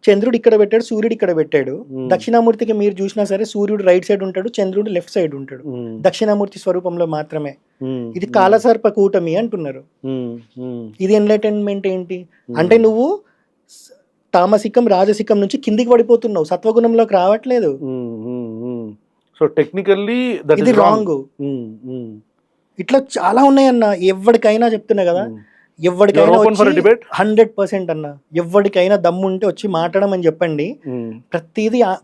చంద్రుడు ఇక్కడ పెట్టాడు, సూర్యుడు ఇక్కడ పెట్టాడు. దక్షిణామూర్తికి మీరు చూసినా సరే సూర్యుడు రైట్ సైడ్ ఉంటాడు, చంద్రుడు లెఫ్ట్ సైడ్ ఉంటాడు, దక్షిణామూర్తి స్వరూపంలో మాత్రమే. ఇది కాలసర్ప కూటమి అంటున్నారు. ఇది ఎన్లైటన్మెంట్ ఏంటి అంటే నువ్వు తామసికం రాజసికం నుంచి కిందికి పడిపోతున్నావు, సత్వగుణంలోకి రావట్లేదు. సో టెక్నికల్లీ ఇది రాంగ్. ఇట్లా చాలా ఉన్నాయన్న, ఎవరికైనా చెప్తున్నా కదా, ఎవరికైనా 100% అన్న, ఎవరికైనా దమ్ము ఉంటే వచ్చి మాట్లాడమని చెప్పండి.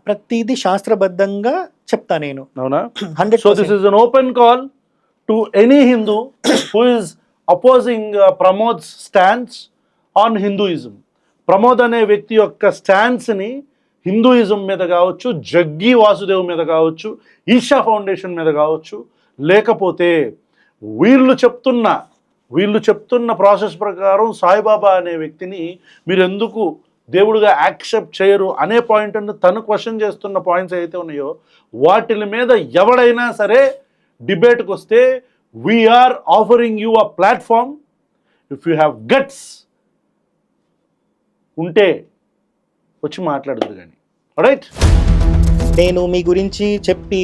ప్రతిదీ శాస్త్రబద్ధంగా చెప్తా నేను. అవునా? 100%. So this is an open call to any Hindu who is opposing Pramod's stance on Hinduism. Pramod అనే వ్యక్తి యొక్క స్టాన్స్ ని హిందూయిజం మీద కావచ్చు, జగ్గి వాసుదేవ్ మీద కావచ్చు, ఈషా ఫౌండేషన్ మీద కావచ్చు, లేకపోతే వీళ్ళు చెప్తున్న ప్రాసెస్ ప్రకారం సాయిబాబా అనే వ్యక్తిని మీరు ఎందుకు దేవుడిగా యాక్సెప్ట్ చేయరు అనే పాయింట్ తను క్వశ్చన్ చేస్తున్న పాయింట్స్ అయితే ఉన్నాయో వాటి మీద ఎవడైనా సరే డిబేట్కి వస్తే we're offering you a platform. If you have guts ఉంటే వచ్చి మాట్లాడదురు కానీ. రైట్, నేను మీ గురించి చెప్పి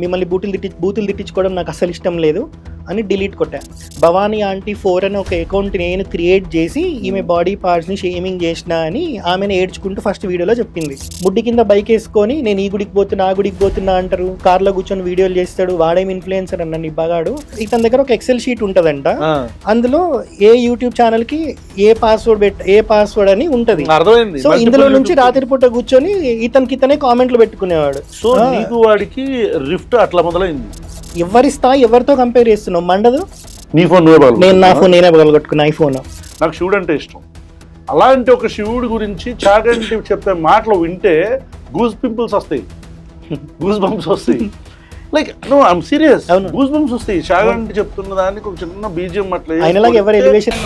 మిమ్మల్ని బూతులు తిట్టించుకోవడం నాకు అసలు ఇష్టం లేదు అని డిలీట్ కొట్టా. భవానీ ఆంటీ 4 అని ఒక అకౌంట్ నేను క్రియేట్ చేసి ఈమె బాడీ పార్ట్స్ని షేమింగ్ చేసిన అని ఆమెను ఏడ్చుకుంటూ ఫస్ట్ వీడియోలో చెప్పింది. ముడ్డి కింద బైక్ వేసుకొని నేను ఈ గుడికి పోతున్నా ఆ గుడికి పోతున్నా అంటారు, కార్లో కూర్చొని వీడియోలు చేస్తాడు, వాడేమి ఇన్ఫ్లుయెన్సర్ అన్న నిబ్బగాడు. ఇతని దగ్గర ఒక ఎక్సెల్ షీట్ ఉంటుందంట, అందులో ఏ యూట్యూబ్ ఛానల్కి ఏ పాస్వర్డ్ అని ఉంటుంది. సో ఇందులో నుంచి రాత్రి పూట కూర్చొని ఇతనే కామెంట్లు పెట్టుకునేవాడు. సో నీకు వాడికి రిఫ్ట్ అట్లా మొదలైంది. ఎవరి స్థాయి ఎవరితో కంపేర్ చేస్తున్నావు? మండదు. నీ ఫోన్ నేను నా ఫోన్ నేనే పగలగొట్టుకున్నా, ఐఫోన్. నాకు శివుడు అంటే ఇష్టం. అలాంటి ఒక శివుడి గురించి చాగంటి చెప్పే మాటలు వింటే గూస్ పింపుల్స్ వస్తాయి, గూస్ బంప్స్ వస్తాయి. Like no I'm serious, goose bumps వస్తాయి. చాగంటి చెప్తున్న దానికి ఒక చిన్న బీజియం అట్లా ఆయనలాగా ఎవరు ఎలివేషన్